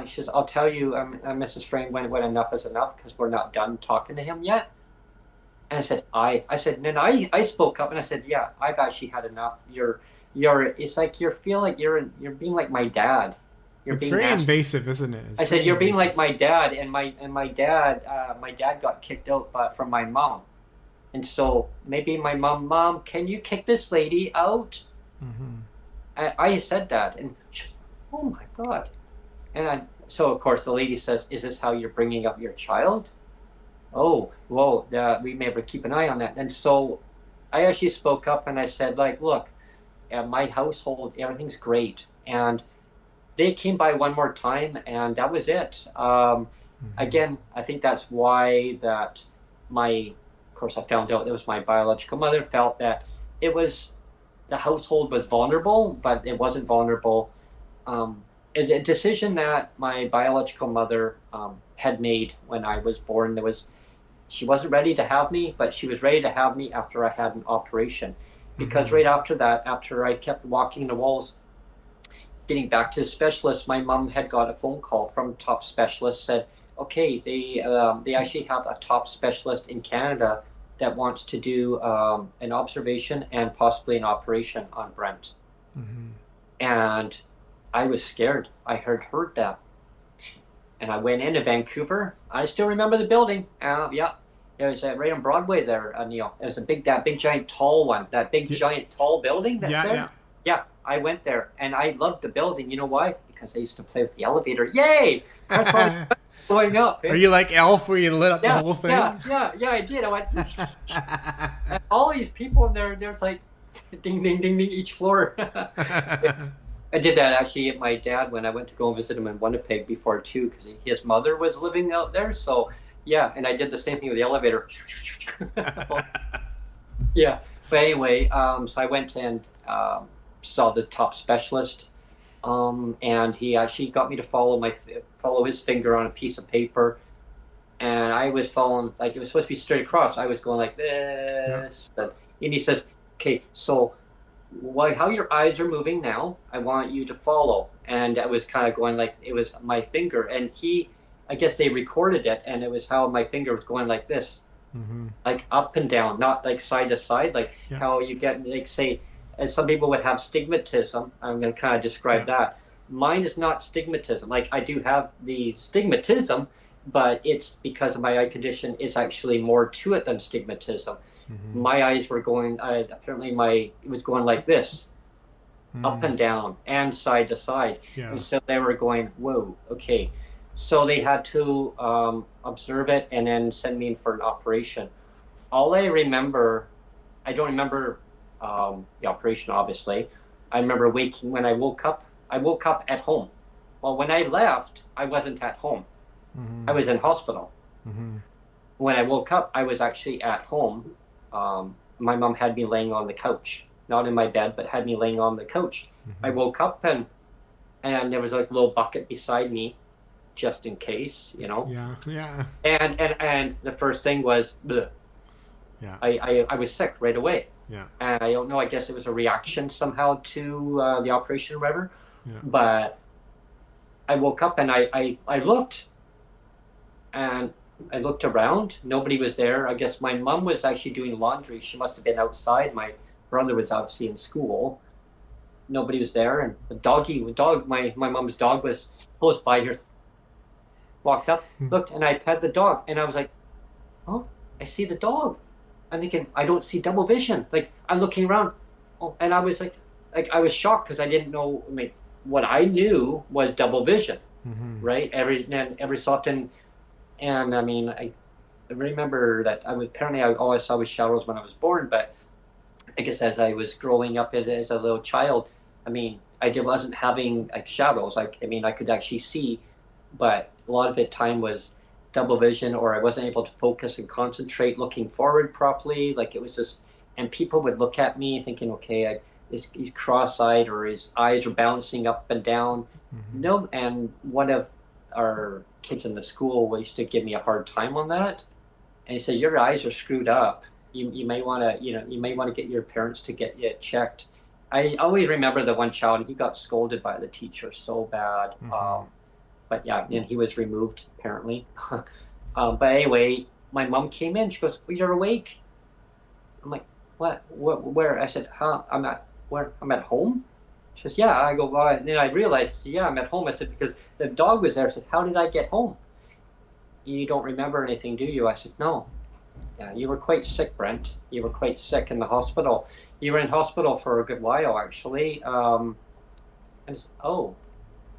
She says, "I'll tell you, Mrs. Frain, when enough is enough, because we're not done talking to him yet." And I said, and then I spoke up and I said, "Yeah, I've actually had enough. It's like you feel like you're being like my dad. You're It's being very nasty." invasive, isn't it? I said, "You're being like my dad, and my dad got kicked out from my mom, and so maybe my mom, can you kick this lady out?" Mm-hmm. I said that, and she, oh my God. So of course the lady says, "Is this how you're bringing up your child?" Oh, whoa, we may have to keep an eye on that. And so I actually spoke up and I said, like, look, my household, everything's great. And they came by one more time and that was it. Again, I think that's why that of course I found out it was my biological mother, felt that it was, the household was vulnerable, but it wasn't vulnerable. It's a decision that my biological mother had made when I was born. She wasn't ready to have me, but she was ready to have me after I had an operation. Because right after that, after I kept walking the walls, getting back to the specialist, my mom had got a phone call from top specialist, said, "Okay, they actually have a top specialist in Canada that wants to do an observation and possibly an operation on Brent. And I was scared. I heard that. And I went into Vancouver. I still remember the building. Yeah, it was right on Broadway there, Neil. It was that big, giant, tall one. That big, giant, tall building that's there. Yeah, I went there, and I loved the building. You know why? Because I used to play with the elevator. Yay! That's like going up. Are you like Elf where you lit up the whole thing? Yeah, I did. I went, and all these people in there, there's like ding, ding, ding, ding, each floor. I did that actually at my dad when I went to go and visit him in Winnipeg before too, because his mother was living out there. So yeah, and I did the same thing with the elevator. Yeah, but anyway, so I went and saw the top specialist, and he actually got me to follow his finger on a piece of paper, and I was following like it was supposed to be straight across. I was going like this, and he says, "Okay, so." How your eyes are moving now, I want you to follow. And I was kind of going like it was my finger, and I guess they recorded it, and it was how my finger was going like this, like up and down, not like side to side, like how you get, like say, as some people would have stigmatism. I'm going to kind of describe that. Mine is not stigmatism. Like I do have the stigmatism, but it's because of my eye condition. It's actually more to it than stigmatism. My eyes were going, apparently it was going like this, up and down and side to side. And so they were going, whoa, okay. So they had to observe it and then send me in for an operation. All I remember, I don't remember the operation, obviously. I remember when I woke up at home. Well, when I left, I wasn't at home. I was in hospital. When I woke up, I was actually at home. My mom had me laying on the couch, not in my bed, but had me laying on the couch. I woke up and there was like a little bucket beside me, just in case, you know. Yeah. And the first thing was, bleh. I was sick right away. And I don't know. I guess it was a reaction somehow to the operation or whatever. But I woke up and I looked, and I looked around. Nobody was there. I guess my mom was actually doing laundry. She must have been outside. My brother was obviously in school. Nobody was there. And my mom's dog was close by here. Walked up, looked, and I pet the dog. And I was like, oh, I see the dog. I'm thinking, I don't see double vision. Like, I'm looking around. Oh, and I was like I was shocked because I didn't know. I mean, what I knew was double vision, right? Every so often. And I mean, I remember that apparently all I saw was shadows when I was born, but I guess as I was growing up as a little child, I mean, I wasn't having like shadows. I mean, I could actually see, but a lot of the time was double vision, or I wasn't able to focus and concentrate looking forward properly. Like it was just, and people would look at me thinking, okay, he's cross-eyed, or his eyes are bouncing up and down. No, and one of our kids in the school used to give me a hard time on that, and he said, your eyes are screwed up. You may want to get your parents to get you checked. I always remember the one child, he got scolded by the teacher so bad. But yeah, and he was removed apparently. But anyway, my mom came in. She goes, well, you're awake. I'm like, what where? I said, I'm at home. She says, yeah. I go, well, and then I realized, yeah, I'm at home. I said, because the dog was there. I said, how did I get home? You don't remember anything, do you? I said, no. Yeah, you were quite sick, Brent. You were quite sick in the hospital. You were in hospital for a good while, actually. And said, oh,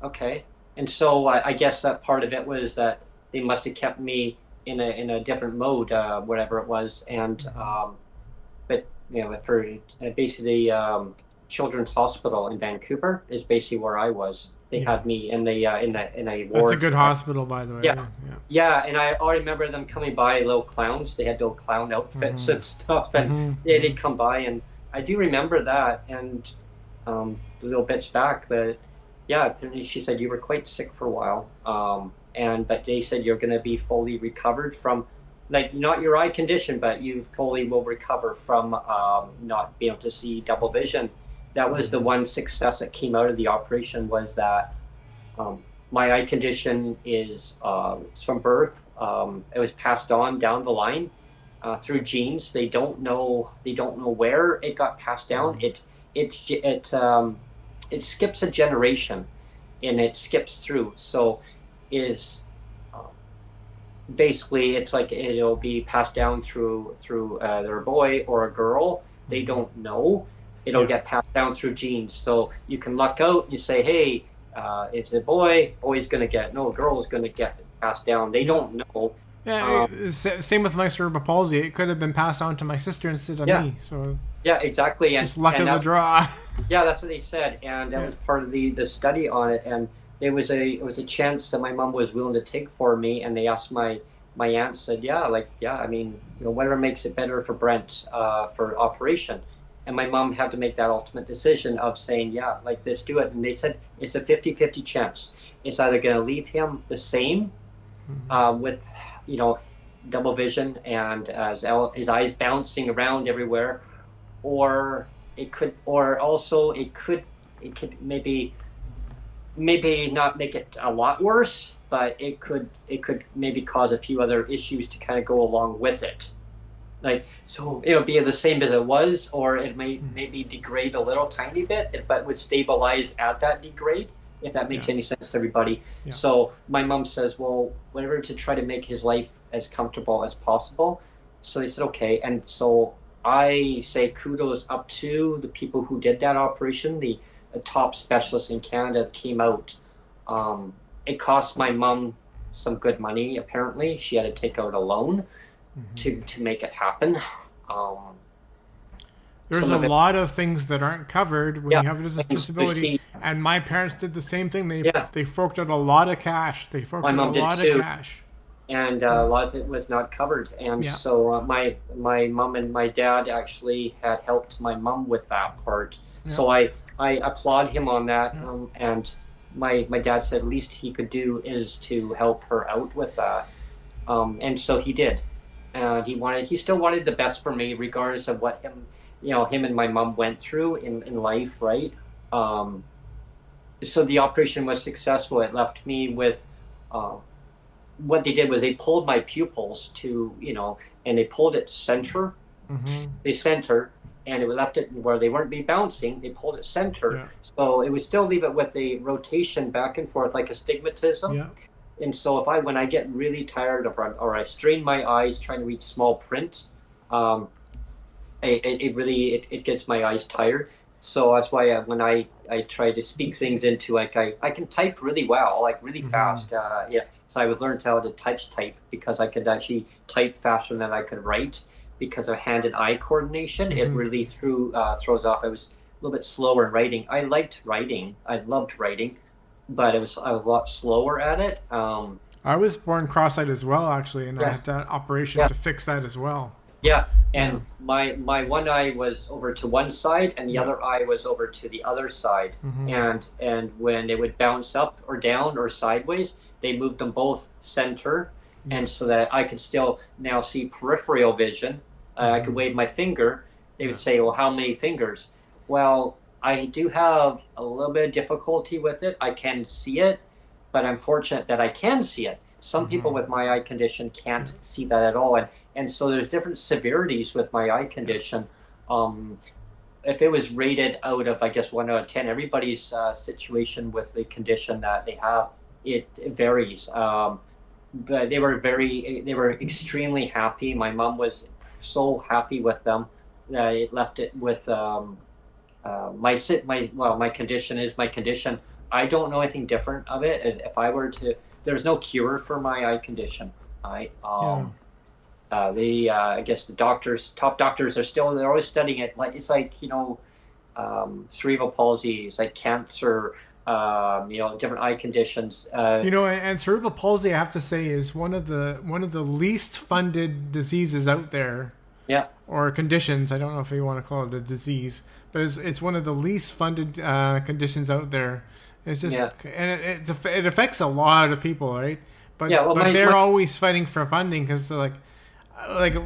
okay. And so I guess that part of it was that they must have kept me in a different mode, whatever it was. And but you know, for basically Children's Hospital in Vancouver is basically where I was. They had me in a ward. That's a good hospital, by the way. Yeah, and I remember them coming by, little clowns. They had little clown outfits and stuff, and they'd come by, and I do remember that, and little bits back. But yeah, she said you were quite sick for a while, but they said you're going to be fully recovered from, like, not your eye condition, but you fully will recover from not being able to see double vision. That was the one success that came out of the operation, was that my eye condition is it's from birth. It was passed on down the line, through genes. They don't know where it got passed down. It skips a generation, and it skips through. So is basically it's like it'll be passed down through their boy or a girl. They don't know. It'll get passed down through genes. So you can luck out. You say, hey, it's a boy's going to get, no, girl's going to get passed down. They don't know. Yeah, same with my cerebral palsy. It could have been passed on to my sister instead of me. So yeah, exactly. And just luck of the draw. Yeah, that's what they said, and that was part of the study on it. And it was a chance that my mom was willing to take for me. And they asked my aunt, said, I mean, whatever makes it better for Brent for operation. And my mom had to make that ultimate decision of saying, yeah, like this, do it. And they said it's a 50-50 chance. It's either going to leave him the same with, double vision and his eyes bouncing around everywhere, or it could maybe not make it a lot worse, but it could maybe cause a few other issues to kind of go along with it. Like, so it'll be the same as it was, or it may maybe degrade a little tiny bit, but would stabilize at that degrade, if that makes any sense to everybody. Yeah. So my mom says, well, whatever, to try to make his life as comfortable as possible. So they said, okay. And so I say kudos up to the people who did that operation. The top specialist in Canada came out. It cost my mom some good money, apparently. She had to take out a loan to make it happen. There's a lot of things that aren't covered when you have a disability. And my parents did the same thing. They forked out a lot of cash. My mom did too. And a lot of it was not covered. And so my mom and my dad actually had helped my mom with that part. Yeah. So I applaud him on that. And my dad said least he could do is to help her out with that. And so he did. He still wanted the best for me, regardless of what him and my mom went through in life, right? So the operation was successful. It left me with, what they did was they pulled my pupils to, and they pulled it center. They center, and it left it where they weren't be bouncing. They pulled it center. So it would still leave it with a rotation back and forth, like astigmatism. And so when I get really tired or I strain my eyes trying to read small print, it gets my eyes tired. So that's why when I try to speak things into, like, I can type really well, like really fast. So I was learned how to touch type, because I could actually type faster than I could write because of hand and eye coordination. It really throws off. I was a little bit slower in writing. I liked writing. I loved writing, but I was a lot slower at it. I was born cross-eyed as well, actually, and I had that operation to fix that as well. Yeah, and my one eye was over to one side, and the other eye was over to the other side. And when it would bounce up or down or sideways, they moved them both center, and so that I could still now see peripheral vision. I could wave my finger. They would say, well, how many fingers? Well, I do have a little bit of difficulty with it. I can see it, but I'm fortunate that I can see it. Some people with my eye condition can't see that at all. And so there's different severities with my eye condition. If it was rated out of, I guess, 1 out of 10, everybody's situation with the condition that they have, it varies. But they were extremely happy. My mom was so happy with them that I left it with my condition is my condition. I don't know anything different of it. If I were to, there's no cure for my eye condition. I guess the top doctors they're always studying it. Like, it's like, cerebral palsy, it's like cancer, different eye conditions. And cerebral palsy, I have to say, is one of the least funded diseases out there. Yeah. Or conditions. I don't know if you want to call it a disease, but it's one of the least funded conditions out there. It's just, and it affects a lot of people, right? But they're always fighting for funding, because like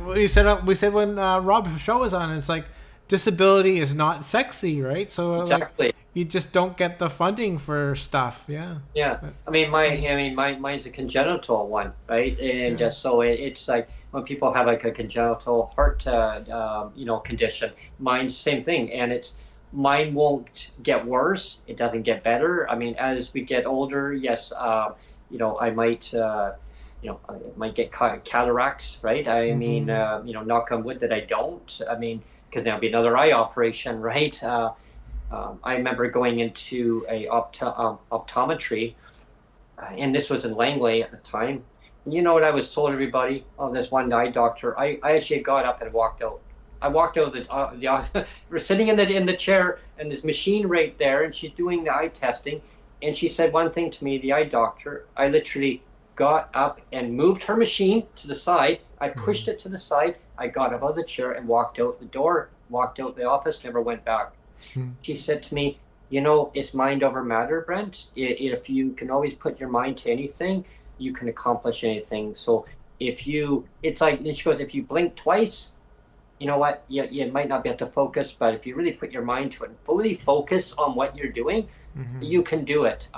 we said when Rob's show was on, it's like disability is not sexy, right? So exactly. you just don't get the funding for stuff. Yeah. Yeah, mine's a congenital one, right? And Yeah. so it's like when people have like a congenital heart, condition. Mine's the same thing, and mine won't get worse. It doesn't get better. I mean, as we get older, yes, I might, I might get cataracts, right? I mean, Mm-hmm. knock on wood that I don't. I mean, because there'll be another eye operation, right? I remember going into a optometry, and this was in Langley at the time. And you know what I was told, everybody? Oh, this one eye doctor. I actually got up and walked out. I walked out we're sitting in the chair, and this machine right there, and she's doing the eye testing, and she said one thing to me, the eye doctor. I literally got up and moved her machine to the side. I pushed it to the side. I got up out of the chair and walked out the door, walked out the office, never went back. She said to me, it's mind over matter, Brent. If you can always put your mind to anything, you can accomplish anything. So it's like, and she goes, if you blink twice, you know what, you might not be able to focus, but if you really put your mind to it and fully focus on what you're doing, you can do it.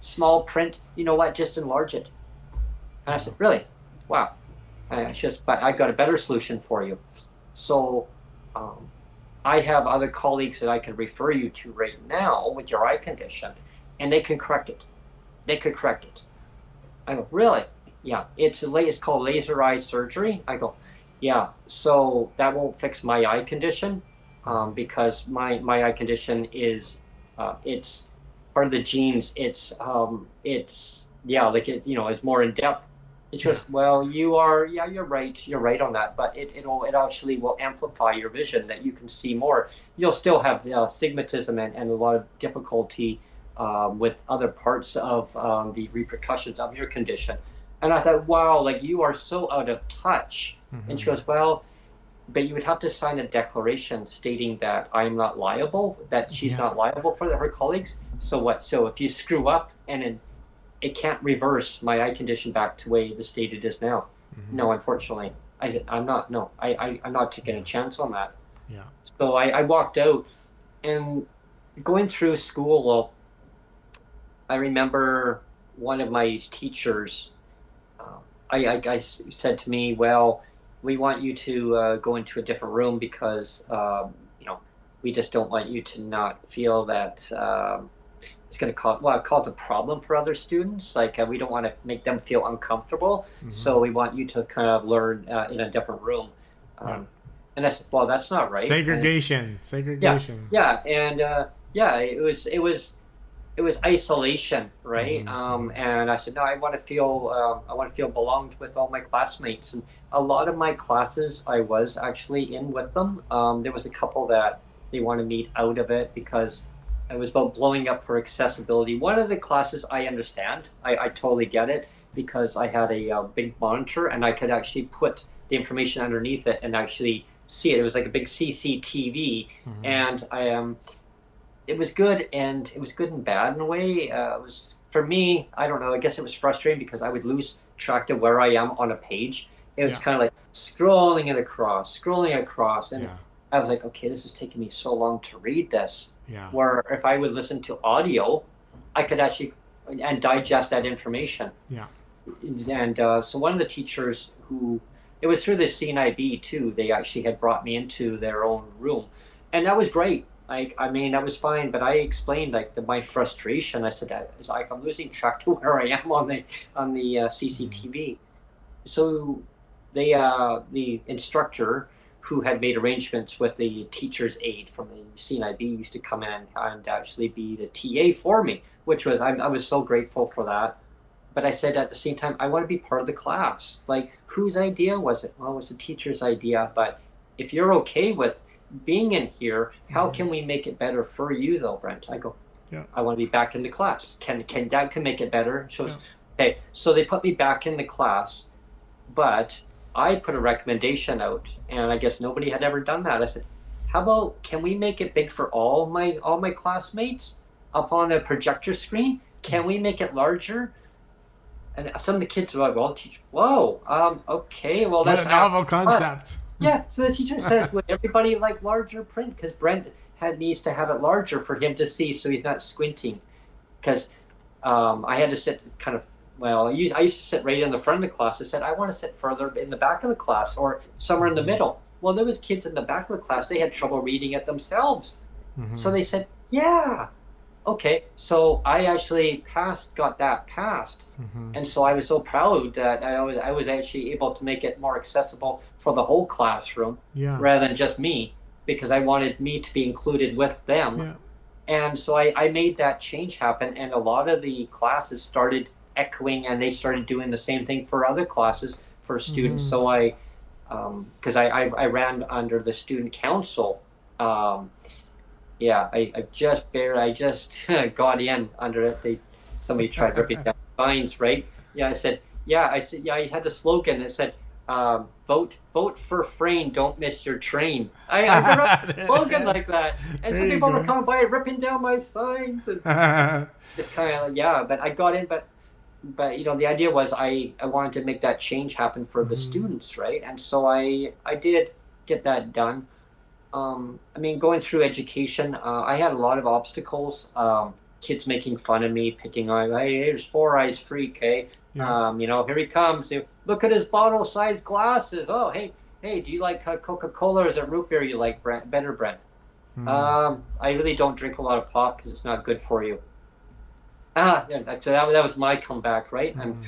Small print, you know what, just enlarge it. And I said, really? Wow. But I got a better solution for you. So, I have other colleagues that I can refer you to right now with your eye condition, and they can correct it. They could correct it. I go, really? Yeah, it's called laser eye surgery. I go, yeah. So that won't fix my eye condition, because my eye condition is, it's part of the genes. It's it's more in depth. It's just, well, you're right on that, but it actually will amplify your vision, that you can see more. You'll still have stigmatism and a lot of difficulty with other parts of the repercussions of your condition. And I thought, wow, like you are so out of touch. And she goes, well, but you would have to sign a declaration stating that I'm not liable, that she's not liable for her colleagues. So what? So if you screw up and it can't reverse my eye condition back to the way the state it is now. No, unfortunately, I'm not. No, I'm not taking a chance on that. Yeah. So I walked out, and going through school. Well, I remember one of my teachers. I said to me, "Well, we want you to go into a different room because we just don't want you to not feel that." It's going to cause a problem for other students. Like we don't want to make them feel uncomfortable. So we want you to kind of learn in a different room. And I said, well, that's not right. Segregation. Yeah. And it was isolation, right? And I said, no, I want to feel belonged with all my classmates. And a lot of my classes, I was actually in with them. There was a couple that they wanted me out of it because it was about blowing up for accessibility. One of the classes I understand. I totally get it because I had a big monitor and I could actually put the information underneath it and actually see it. It was like a big CCTV, and it was good, and it was good and bad in a way. It was, for me, I don't know. I guess it was frustrating because I would lose track of where I am on a page. It was kind of like scrolling across, and I was like, okay, this is taking me so long to read this. Where if I would listen to audio, I could actually and digest that information. And so one of the teachers it was through the CNIB too, they actually had brought me into their own room, and that was great. I mean, that was fine, but I explained my frustration. I said, it's like I'm losing track to where I am on the CCTV. So the instructor who had made arrangements with the teacher's aide from the CNIB used to come in and actually be the TA for me, which was, I was so grateful for that. But I said at the same time, I want to be part of the class. Like, whose idea was it? Well, it was the teacher's idea. But if you're okay with being in here, how can we make it better for you though, Brent? I go, I want to be back in the class. Can make it better? Okay, so they put me back in the class, but I put a recommendation out, and I guess nobody had ever done that. I said, how about, can we make it big for all my classmates up on a projector screen? Can we make it larger? And some of the kids were like, well, teacher, whoa, okay, well, that's a novel concept. Yeah, so the teacher says, would everybody like larger print? Because Brent needs to have it larger for him to see, so he's not squinting. Because I had to sit kind of, well, I used to sit right in the front of the class. I said, I want to sit further in the back of the class or somewhere in the middle. Well, there was kids in the back of the class, they had trouble reading it themselves. So they said, yeah, okay. So I actually got that passed. And so I was so proud that I was actually able to make it more accessible for the whole classroom rather than just me, because I wanted me to be included with them. Yeah. And so I made that change happen, and a lot of the classes started echoing, and they started doing the same thing for other classes for students. So because I ran under the student council. I just got in under it. Somebody tried ripping down signs, right? I said, you had the slogan that said, vote for Frain, don't miss your train. I wrote a slogan like that, and some people were coming by ripping down my signs, and just kind of but I got in, but the idea was I wanted to make that change happen for the students, right? And so I did get that done. Going through education, I had a lot of obstacles. Kids making fun of me, picking on, hey, here's Four Eyes Freak, hey? Here he comes. Look at his bottle-sized glasses. Oh, hey, do you like Coca-Cola, or is it root beer you like, Brent? I really don't drink a lot of pop because it's not good for you. So that was my comeback, right? And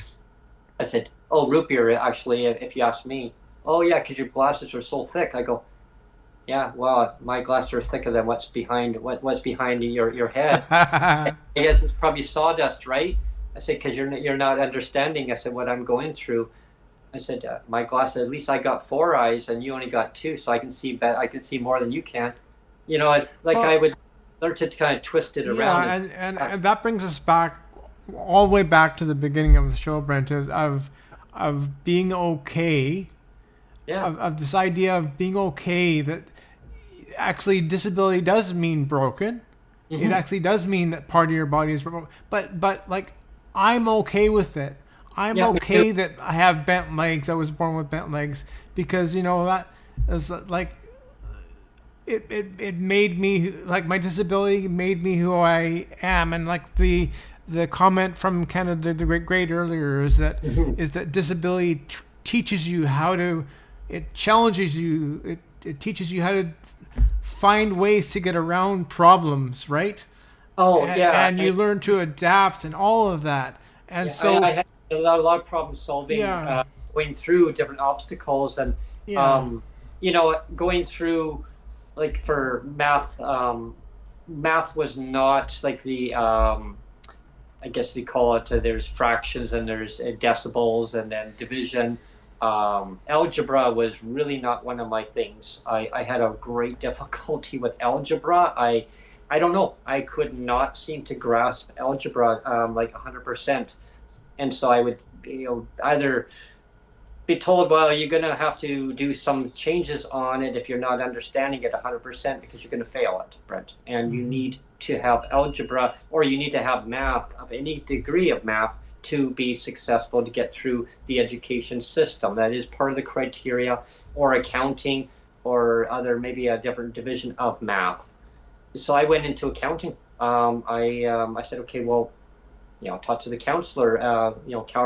I said, oh, root beer, actually, if you ask me. Oh, yeah, because your glasses are so thick. I go, yeah, well, my glasses are thicker than what's behind your head. I guess it's probably sawdust, right? I said, because you're not understanding. I said, what I'm going through. I said, my glasses, at least I got 4 eyes and you only got 2, so I can see I can see more than you can. I would learn to kind of twist it around. Yeah, and that brings us back all the way back to the beginning of the show, Brent, of being okay. Yeah. Of this idea of being okay, that actually disability does mean broken. It actually does mean that part of your body is broken. But like, I'm okay with it. I'm okay that I have bent legs. I was born with bent legs because that is like it made me, like, my disability made me who I am. And like the comment from Canada, the great earlier, is that disability teaches you how to. It challenges you. It teaches you how to find ways to get around problems, right? And you learn to adapt and all of that. And so I had a lot of problem solving, going through different obstacles, and going through, like, for math. Math was not like the I guess they call it. There's fractions and there's decibels and then division. Algebra was really not one of my things. I had a great difficulty with algebra. I don't know. I could not seem to grasp algebra like 100%. And so I would either be told, well, you're going to have to do some changes on it if you're not understanding it 100%, because you're going to fail it, Brent. And you need to have algebra, or you need to have math, of any degree of math, to be successful, to get through the education system. That is part of the criteria, or accounting, or maybe a different division of math. So I went into accounting. I said, okay, well, talked to the counselor,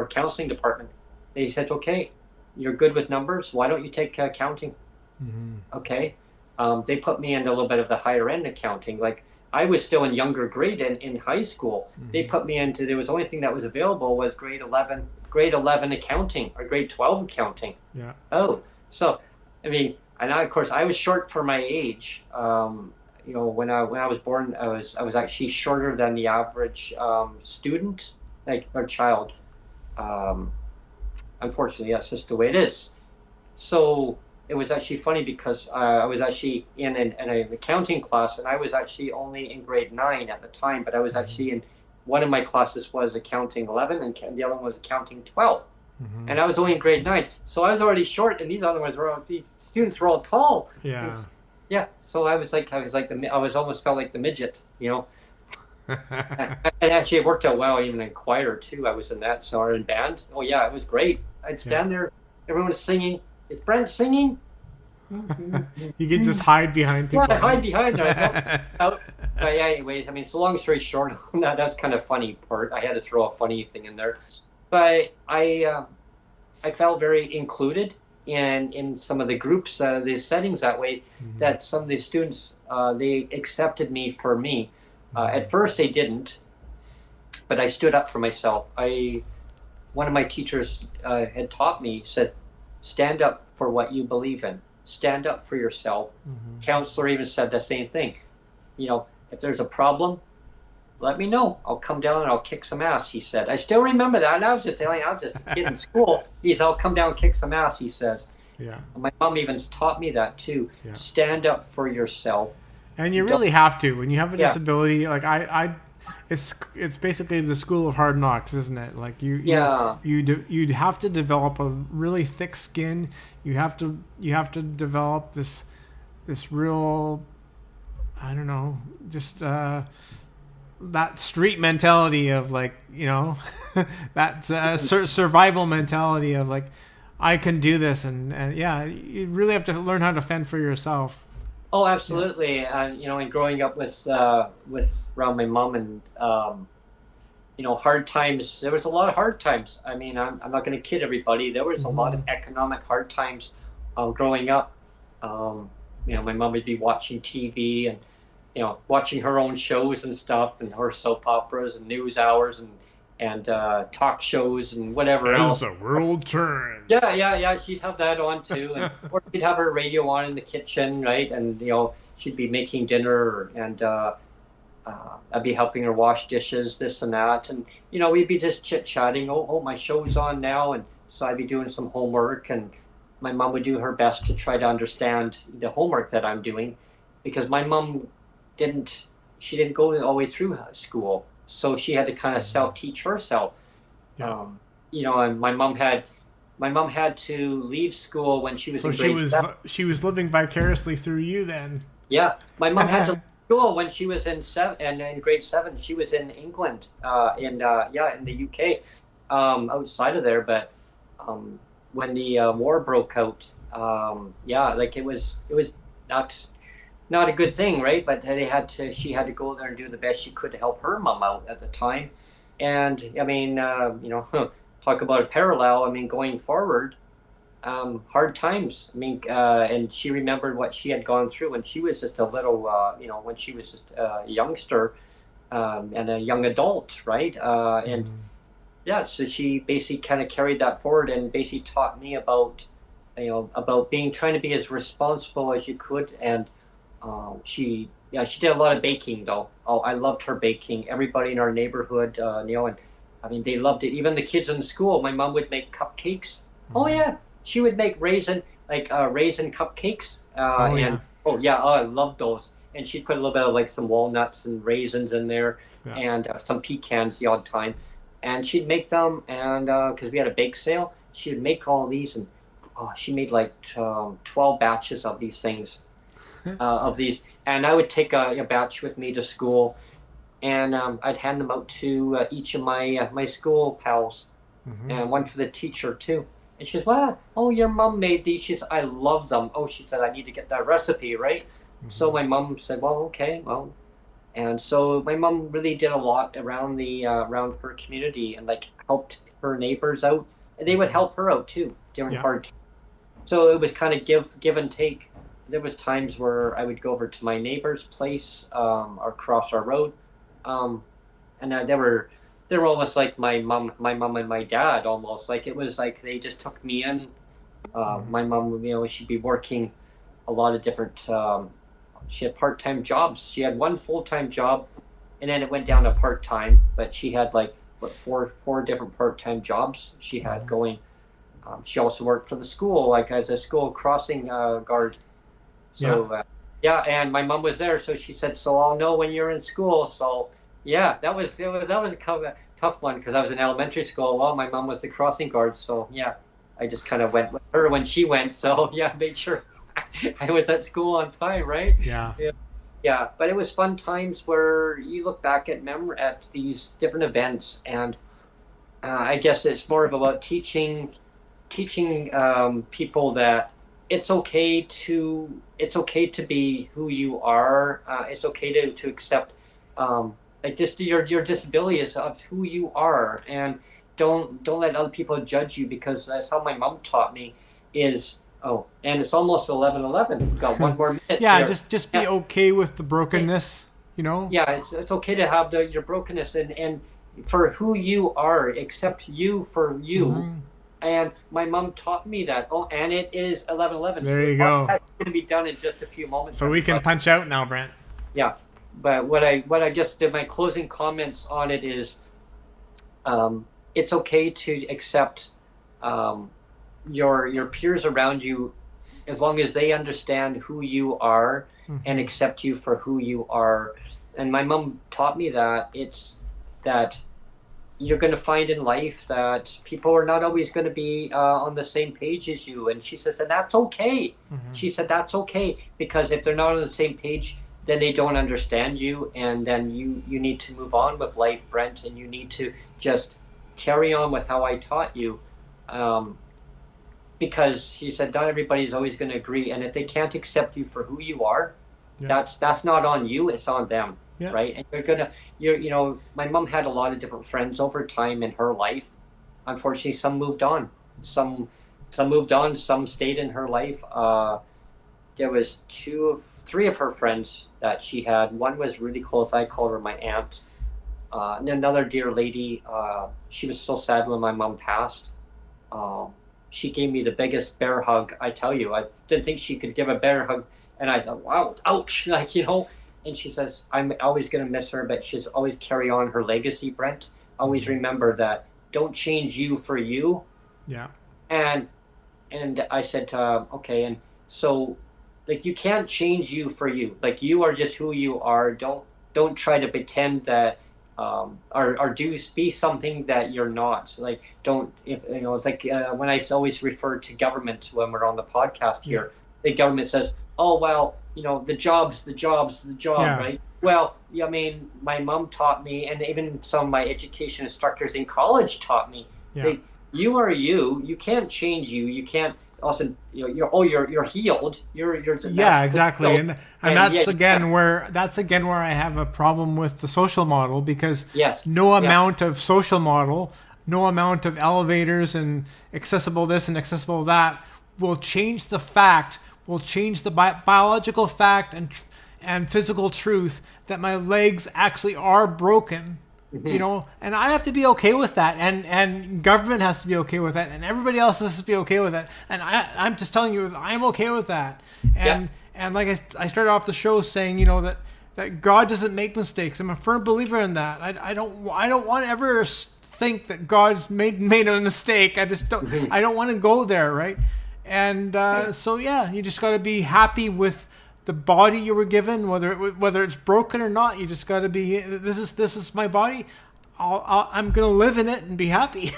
counseling department. They said, okay, you're good with numbers. Why don't you take accounting? Okay. They put me into a little bit of the higher end accounting. Like, I was still in younger grade in high school. They put me into, there was the only thing that was available was grade 11 accounting, or grade 12 accounting. Yeah. Oh, so, and of course I was short for my age. When I was born, I was actually shorter than the average student, or child. Unfortunately, that's just the way it is. So it was actually funny, because I was actually in an accounting class, and I was actually only in grade 9 at the time, but I was actually in, one of my classes was accounting 11, and the other one was accounting 12. And I was only in grade 9. So I was already short, and these students were all tall. Yeah. So I was almost felt like the midget, And actually it worked out well, even in choir too. I was in that, so in band. Oh yeah, it was great. I'd stand there, everyone was singing. Is Brent singing? You could just hide behind Yeah, people. I hide behind there. I don't out. But yeah, anyways, I mean, so long story short, that's kind of funny part. I had to throw a funny thing in there, but I felt very included in some of the groups, the settings that way. Mm-hmm. That some of the students they accepted me for me. Mm-hmm. At first, they didn't, but I stood up for myself. I One of my teachers had taught me, said, stand up for what you believe in. Stand up for yourself. Mm-hmm. Counselor even said the same thing. If there's a problem, let me know. I'll come down and I'll kick some ass, he said. I still remember that. And I was just a kid in school. I'll come down and kick some ass, he says. Yeah. My mom even taught me that too. Yeah. Stand up for yourself. And you really have to when you have a Yeah. disability. Like it's basically the school of hard knocks, isn't it? Like you'd have to develop a really thick skin. You have to develop this real, I don't know, just that street mentality of like, that survival mentality of like, I can do this, and yeah, you really have to learn how to fend for yourself. Oh, absolutely. And growing up with around my mom and hard times. There was a lot of hard times. I mean, I'm not going to kid everybody. There was a lot of economic hard times growing up. My mom would be watching TV and watching her own shows and stuff, and her soap operas and news hours and talk shows and whatever else. As the world turns. Yeah. She'd have that on too, or she'd have her radio on in the kitchen, right? And she'd be making dinner, and I'd be helping her wash dishes, this and that, and we'd be just chit chatting. Oh, my show's on now, and so I'd be doing some homework, and my mom would do her best to try to understand the homework that I'm doing, because my mom didn't go all the way through school, so she had to kind of self-teach herself. Yeah. And my mom had to leave school when she was in grade seven. She was living vicariously through you then. Yeah, my mom had to leave school when she was in grade 7. She was in England, in the UK, outside of there. But when the war broke out, like it was not a good thing, right? But she had to go there and do the best she could to help her mom out at the time. And I mean, talk about a parallel. I mean, going forward, hard times. I mean, and she remembered what she had gone through when she was just a little, when she was just a youngster, and a young adult, right? And yeah, so she basically kind of carried that forward and basically taught me about trying to be as responsible as you could. And she did a lot of baking though. Oh, I loved her baking. Everybody in our neighborhood, and I mean, they loved it. Even the kids in school, my mom would make cupcakes. Oh yeah, she would make raisin cupcakes. I loved those. And she'd put a little bit of like some walnuts and raisins in there, and some pecans the odd time. And she'd make them, and because we had a bake sale, she would make all these, and she made like 12 batches of these things. And I would take a batch with me to school, and I'd hand them out to each of my school pals, and one for the teacher too. And she says, "Wow, oh, your mom made these." She said, "I love them." Oh, she said, "I need to get that recipe, right?" So my mom said, "Well, okay, well," and so my mom really did a lot around around her community, and like helped her neighbors out, and they would help her out too during hard times. So it was kind of give and take. There was times where I would go over to my neighbor's place, or across our road, and they were almost like my mom and my dad, almost like it was like they just took me in. My mom, she'd be working a lot of different. She had part-time jobs. She had one full-time job, and then it went down to part-time. But she had like four different part-time jobs she had going. She also worked for the school, like as a school crossing guard. So and my mom was there, so she said, "So I'll know when you're in school." So yeah, that was a kind of tough one because I was in elementary school. Well, my mom was the crossing guard, so yeah, I just kind of went with her when she went. So yeah, made sure I was at school on time, right? Yeah. But it was fun times where you look back at these different events, and I guess it's more about teaching people that it's okay to be who you are. It's okay to accept like just your disability is of who you are, and don't let other people judge you, because that's how my mom taught me. Is oh, and it's almost 11:11. We've got one more minute Yeah, here. just be Yeah, okay with the brokenness, you know? yeah, it's okay to have your brokenness, and for who you are, accept you for you. Hmm. And my mom taught me that. Oh, and it is 11:11, so There the you podcast go. is going to be done in just a few moments, So we can everybody. punch out now, Brent. Yeah, but what I just did, my closing comments on it is, it's okay to accept um, your peers around you, as long as they understand who you are and Hmm. accept you for who you are. And my mom taught me that that you're going to find in life that people are not always going to be on the same page as you. And she says, and that's okay. Hmm. She said, that's okay, because if they're not on the same page, then they don't understand you. And then you need to move on with life, Brent, and you need to just carry on with how I taught you. Um, because she said, not everybody's always going to agree. And if they can't accept you for who you are, Yeah. that's not on you, it's on them, Yeah. right? And my mom had a lot of different friends over time in her life. Unfortunately, some moved on, some moved on, some stayed in her life. There was three of her friends that she had. One was really close, I called her my aunt. And another dear lady, she was so sad when my mom passed. um, she gave me the biggest bear hug. I tell you, I didn't think she could give a bear hug, and I thought, wow, ouch, like, And she says, I'm always going to miss her, but she's always carry on her legacy, Brent. Always Hmm. remember that. Don't change you for you. Yeah. And I said to her, okay, and so, like, you can't change you for you. Like, you are just who you are. Don't try to pretend that, or do be something that you're not. Like, don't, if it's like, when I always refer to government when we're on the podcast Yeah. here. The government says, oh well, the job, Yeah. right? Well, yeah, I mean, my mom taught me, and even some of my education instructors in college taught me. Yeah. They You are you. You can't change you. You can't also, you're healed. You're Yeah, naturally exactly. healed. And And yeah, that's again where I have a problem with the social model, because yes, no yeah, amount of social model, no amount of elevators and accessible this and accessible that will change the biological fact and physical truth that my legs actually are broken, hmm, and I have to be okay with that, and government has to be okay with that, and everybody else has to be okay with it, and I'm just telling you, I'm okay with that. yeah, And like I started off the show saying, that God doesn't make mistakes. I'm a firm believer in that. I don't want to ever think that God's made a mistake. hmm, I don't want to go there, right? And so yeah, you just got to be happy with the body you were given, whether it's broken or not. You just got to be. This is my body. I'm gonna live in it and be happy.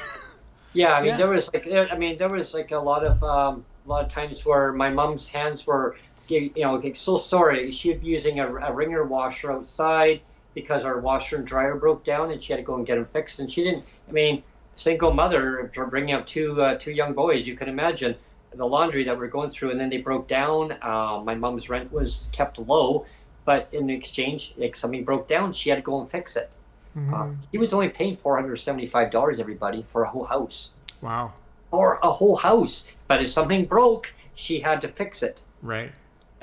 yeah. I mean, Yeah. there was like a lot of times where my mom's hands were, like, so sorry. She'd be using a wringer washer outside because our washer and dryer broke down, and she had to go and get them fixed. And she didn't. I mean, single mother bringing up two young boys. You can imagine the laundry that we're going through, and then they broke down. My mom's rent was kept low, but in exchange, like, something broke down, she had to go and fix it. Hmm. She was only paying $475, everybody, for a whole house. Wow. For a whole house. But if something broke, she had to fix it. Right.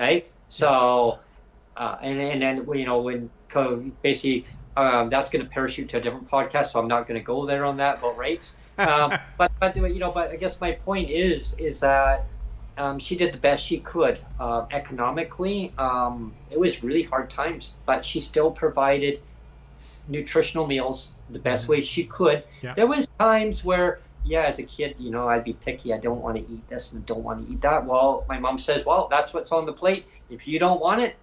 Right? Yeah. So, and then, when basically, that's going to parachute to a different podcast, so I'm not going to go there on that about rates. But I guess my point is that, she did the best she could, economically. It was really hard times, but she still provided nutritional meals the best Hmm. way she could. Yeah. There was times where, yeah, as a kid, I'd be picky. I don't want to eat this and don't want to eat that. Well, my mom says, well, that's what's on the plate. If you don't want it,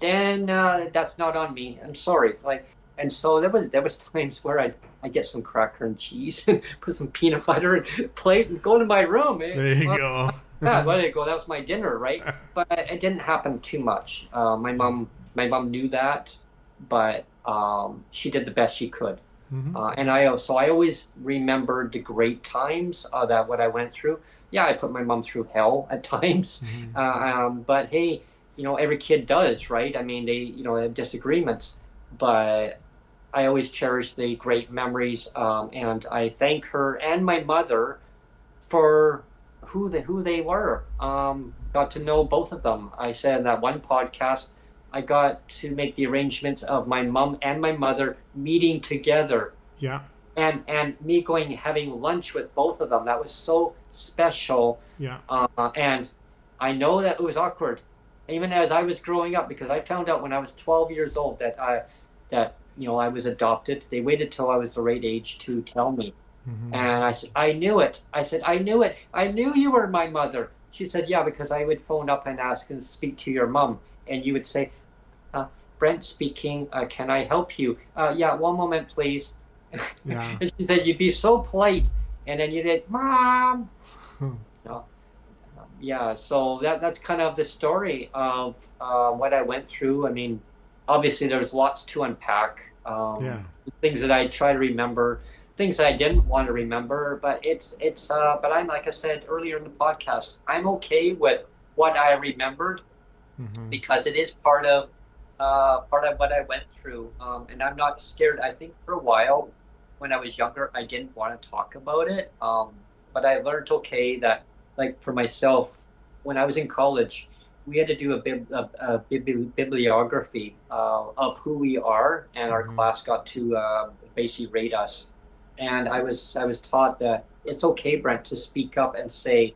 then that's not on me. I'm sorry. Like, and so there was times where I'd get some cracker and cheese and put some peanut butter and plate and go to my room. There you go. Yeah, well, there you go. That was my dinner, right? But it didn't happen too much. My mom knew that, but she did the best she could. And I always remembered the great times that what I went through. Yeah, I put my mom through hell at times, but hey, every kid does, right? I mean, they have disagreements, but I always cherish the great memories, and I thank her and my mother for who they were. Got to know both of them. I said in that one podcast, I got to make the arrangements of my mom and my mother meeting together. Yeah. And me going having lunch with both of them. That was so special. Yeah. And I know that it was awkward, even as I was growing up, because I found out when I was 12 years old that I was adopted. They waited till I was the right age to tell me. And I said, I knew it. I said, I knew it. I knew you were my mother. She said, yeah, because I would phone up and ask and speak to your mom. And you would say, Brent speaking, can I help you? Yeah, one moment, please. Yeah. And she said, you'd be so polite. And then you'd say, Mom. Yeah, so that's kind of the story of what I went through. I mean, obviously there's lots to unpack. Things that I try to remember, things that I didn't want to remember, but but I'm, like I said earlier in the podcast, I'm okay with what I remembered because it is part of what I went through, and I'm not scared. I think for a while when I was younger, I didn't want to talk about it, but I learned that, like for myself, when I was in college, we had to do a bibliography of who we are, and our class got to basically rate us. And I was taught that it's okay, Brent, to speak up and say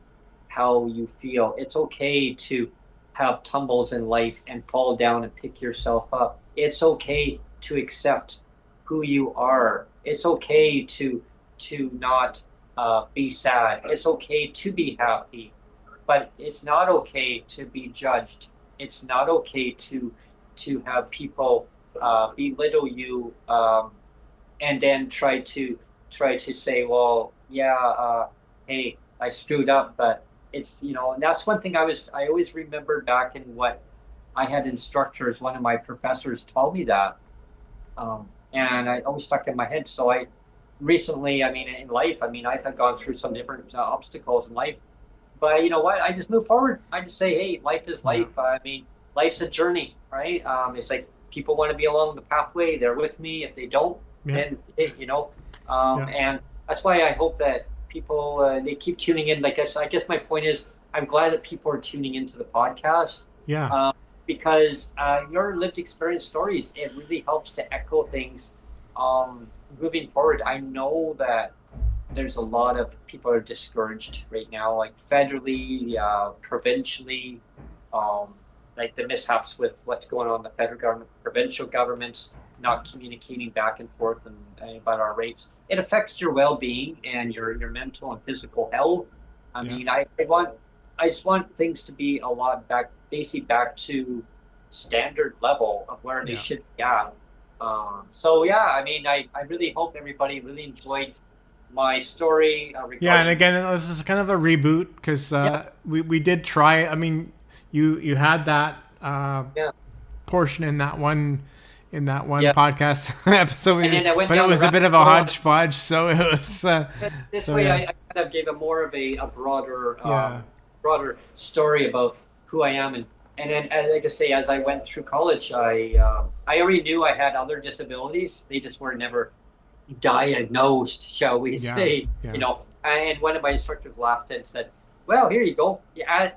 how you feel. It's okay to have tumbles in life and fall down and pick yourself up. It's okay to accept who you are. It's okay to not be sad. It's okay to be happy, but it's not okay to be judged. It's not okay to have people belittle you, and then try to say, well, yeah, hey, I screwed up, but it's, and that's one thing I always remembered back in what I had instructors. One of my professors told me that, and I always stuck in my head. So I recently, in life, I've gone through some different obstacles in life, but you know what? I just move forward. I just say, hey, life is life. Life's a journey, right? It's like people want to be along the pathway. They're with me. If they don't, then, and that's why I hope that people, they keep tuning in. Like I guess my point is, I'm glad that people are tuning into the podcast. Yeah. Because your lived experience stories, it really helps to echo things moving forward. I know that there's a lot of people are discouraged right now, like federally, provincially, like the mishaps with what's going on in the federal government, provincial governments not communicating back and forth and about our rates. It affects your well-being and your mental and physical health. I just want things to be a lot back to standard level of where they should be at. I really hope everybody really enjoyed my story. And again, this is kind of a reboot because we did try. You had that portion in that one podcast episode, but it was a bit of a hodgepodge. So it was this way. I kind of gave more of a broader story about who I am, and then, like I say, as I went through college, I already knew I had other disabilities. They just were never diagnosed, shall we say? And one of my instructors laughed and said, "Well, here you go." Yeah,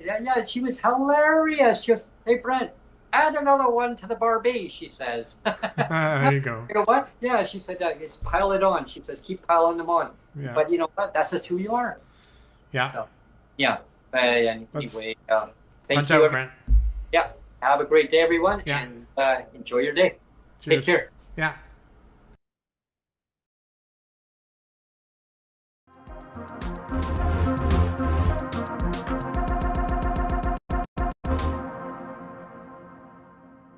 she was hilarious. She goes, "Hey, Brent, add another one to the barbie," she says. There you go. You know what? Yeah, she said, "It's pile it on." She says, "Keep piling them on." Yeah. But you know what? That's just who you are. Yeah. So, anyway, thank you. Out, Brent. Yeah. Have a great day, everyone, and enjoy your day. Cheers. Take care. Yeah.